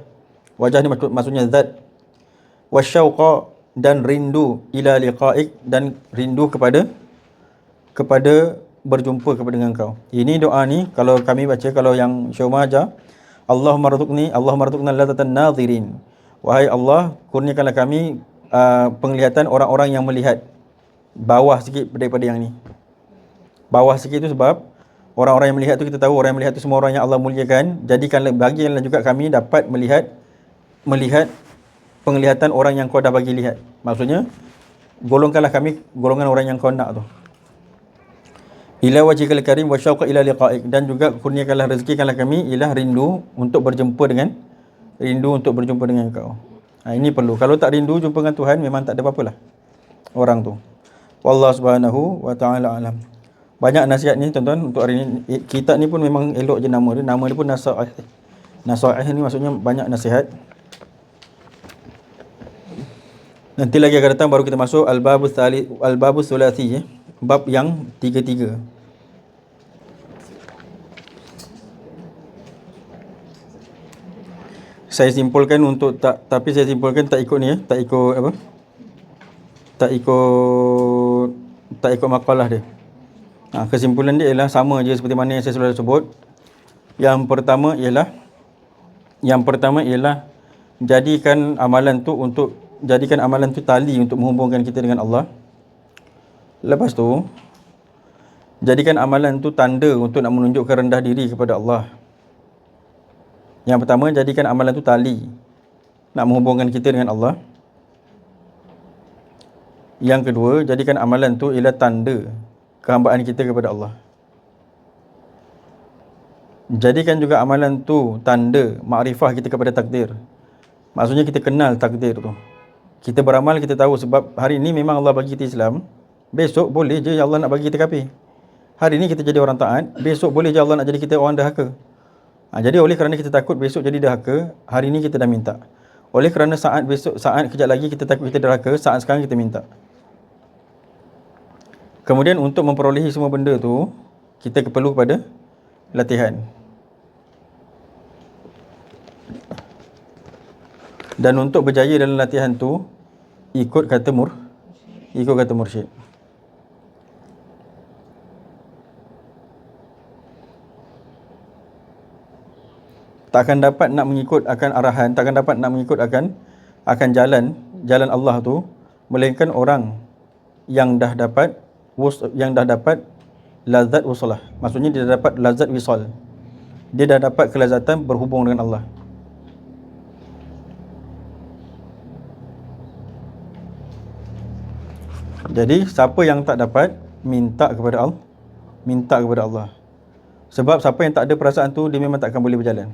Wajah ni maksudnya zat. Wasyauqa, dan rindu, ila liqa'ik, dan rindu kepada berjumpa kepada dengan kau. Ini doa ni kalau kami baca, kalau yang Syoma ajar, Allahumma rzuqna ladzatan nadhirin, wahai Allah kurniakanlah kami penglihatan orang-orang yang melihat, bawah sikit daripada yang ni. Bawah sikit tu sebab orang-orang yang melihat tu, kita tahu orang yang melihat tu semua orang yang Allah muliakan. Bagikanlah juga kami dapat melihat penglihatan orang yang kau dah bagi lihat. Maksudnya golongkanlah kami golongan orang yang kau nak tu. Ila wajhikal karim wa syauqa ila liqa'ik, dan juga kurniakanlah, rezekikanlah kami ialah rindu untuk berjumpa dengan kau. Ini perlu. Kalau tak rindu jumpa dengan Tuhan, memang tak ada apa-apalah orang tu. Wallahu subhanahu wa ta'ala alam. Banyak nasihat ni tuan-tuan untuk hari ni. Kitab ni pun memang elok je nama dia. Nama dia pun Nasaih. Nasaih ni maksudnya banyak nasihat. Nanti lagi akan datang baru kita masuk al-babus thulathi, bab yang 3. Saya simpulkan tapi saya simpulkan tak ikut ni tak ikut makalah dia. Kesimpulan dia ialah sama je seperti mana yang saya sudah sebut. Yang pertama ialah jadikan amalan tu tali untuk menghubungkan kita dengan Allah. Lepas tu jadikan amalan tu tanda untuk nak menunjukkan rendah diri kepada Allah. Yang pertama, jadikan amalan tu tali nak menghubungkan kita dengan Allah. Yang kedua, jadikan amalan tu ialah tanda kehambaan kita kepada Allah. Jadikan juga amalan tu tanda makrifah kita kepada takdir. Maksudnya kita kenal takdir tu. Kita beramal, kita tahu sebab hari ni memang Allah bagi kita Islam. Besok boleh je Allah nak bagi kita kafir. Hari ni kita jadi orang taat, besok boleh je Allah nak jadi kita orang dahaka. Jadi oleh kerana kita takut besok jadi dahaka, hari ni kita dah minta. Oleh kerana saat kejap lagi kita takut kita dahaka, saat sekarang kita minta. Kemudian untuk memperolehi semua benda tu, kita perlu kepada latihan. Dan untuk berjaya dalam latihan tu, ikut kata mursyid. Takkan dapat nak mengikut akan arahan, takkan dapat nak mengikut akan jalan Allah tu, melainkan orang yang dah dapat lazat wusalah. Maksudnya dia dah dapat lazat wisal. Dia dah dapat kelazatan berhubung dengan Allah. Jadi siapa yang tak dapat, minta kepada Allah. Sebab siapa yang tak ada perasaan tu, dia memang takkan boleh berjalan.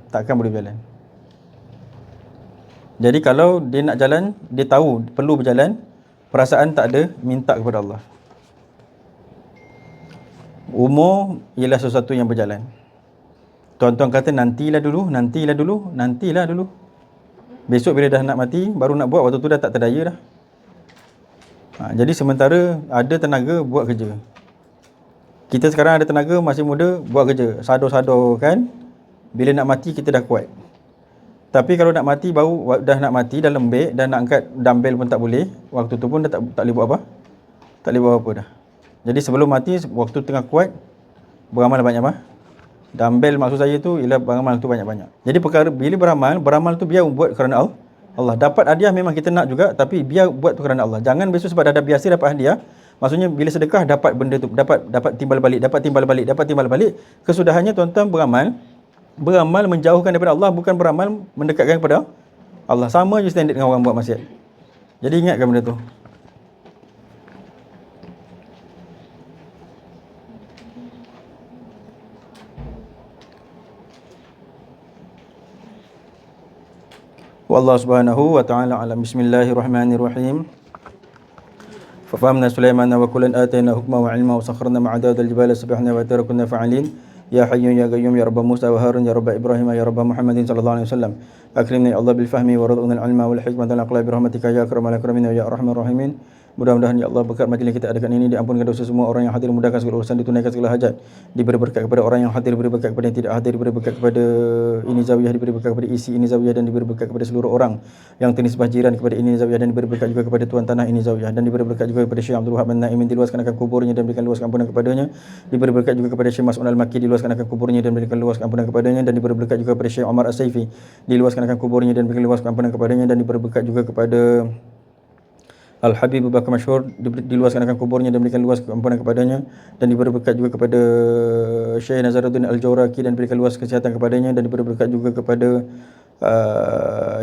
Jadi kalau dia nak jalan, dia tahu perlu berjalan, perasaan tak ada, minta kepada Allah. Umur ialah sesuatu yang berjalan. Tuan-tuan kata nantilah dulu. Besok bila dah nak mati, baru nak buat, waktu tu dah tak terdaya dah. Jadi sementara ada tenaga, buat kerja. Kita sekarang ada tenaga, masih muda, buat kerja. Sador-sador kan. Bila nak mati, kita dah kuat. Tapi kalau nak mati, baru dah nak mati, dah lembek, dah nak angkat dumbbell pun tak boleh. Waktu tu pun dah tak boleh buat apa. Tak boleh buat apa dah. Jadi sebelum mati, waktu tengah kuat, beramal banyak apa? Dumbbell maksud saya tu ialah beramal tu banyak-banyak. Jadi perkara bila beramal tu biar buat kerana Allah. Dapat hadiah memang kita nak juga, tapi biar buat tu kerana Allah. Jangan besok sebab dah biasa dapat hadiah. Maksudnya bila sedekah dapat benda tu, dapat timbal balik. Kesudahannya tuan-tuan beramal menjauhkan daripada Allah, bukan beramal mendekatkan kepada Allah. Sama je standard dengan orang buat maksiat. Jadi ingatkan benda tu. Wallahu subhanahu wa ta'ala alam. Bismillahirrahmanirrahim. ففهمنا سليمان وكلا آتينا حكما وعلما وسخرنا مع داود الجبال سبحنا وتركنا فاعلين يا حي يا قيوم يا رب موسى وهارون يا رب إبراهيم يا رب محمد صلى الله عليه وسلم أكرمنا يا الله بالفهم ورزقنا العلم والحكمة والعقل برحمتك يا أكرم الأكرمين يا أرحم الراحمين. Mudah-mudahan ya Allah berkat majlis kita adakan ini diampunkan dosa semua orang yang hadir, mudahkan segala urusan, ditunaikan segala hajat, diberi berkat kepada orang yang hadir, diberi berkat kepada yang tidak hadir, diberi berkat kepada ini zawiyah, diberi berkat kepada isi ini zawiyah, dan diberi berkat kepada seluruh orang yang ternisbah jiran kepada ini zawiyah, dan diberi berkat juga kepada tuan tanah ini zawiyah, dan diberi berkat juga kepada Syekh Abdul Wahab An-Naimin, diluaskan akan kuburnya dan berikan luas ampunan kepadanya. Diberi berkat juga kepada Syekh Mas'ud Al-Makki, diluaskan akan kuburnya dan berikan luas ampunan kepadanya. Dan diberi berkat juga kepada Syekh Omar As-Saifi, diluaskan akan kuburnya dan berikan luas ampunan kepadanya. Dan diberi berkat juga kepada Al-Habib Abu Bakar Masyhur, diluaskan akan kuburnya dan berikan luas ampunan kepadanya. Dan diberi berkat juga kepada Syekh Nazaruddin Al-Jawraki dan berikan luas kesihatan kepadanya. Dan diberi berkat juga kepada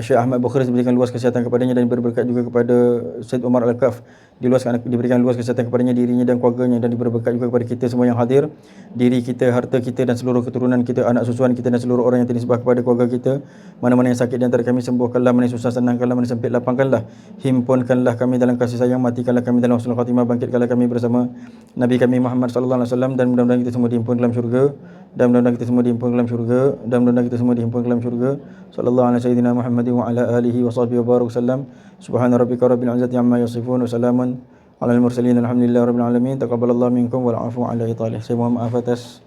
Syekh Ahmad Bukhari, diberikan luas kesihatan kepadanya. Dan diberi berkat juga kepada Syed Umar Al-Kaf, diberikan luas kesihatan kepadanya, dirinya dan keluarganya. Dan diberi berkat juga kepada kita semua yang hadir, diri kita, harta kita dan seluruh keturunan kita, anak susuan kita dan seluruh orang yang ternisbah kepada keluarga kita. Mana-mana yang sakit di antara kami sembuhkanlah, mana yang susah senangkanlah, mana yang sempit lapangkanlah, himpunkanlah kami dalam kasih sayang, matikanlah kami dalam husnul khatimah, bangkitkanlah kami bersama Nabi kami Muhammad sallallahu alaihi wasallam. Dan mudah-mudahan kita semua dihimpun dalam syurga, dan mudah-mudahan kita semua dihimpun dalam syurga, dan mudah-mudahan kita semua dihimpun dalam syurga. Sallallahu alaihi sayyidina Muhammadin wa ala alihi wa sahbihi wa barak sallam. Subhana rabbika rabbil izzati amma yasifun wa salamun alal mursalin, alhamdulillahi rabbil alamin. Taqabbalallahu minkum wal afu ala italih. Saya mohon maaf atas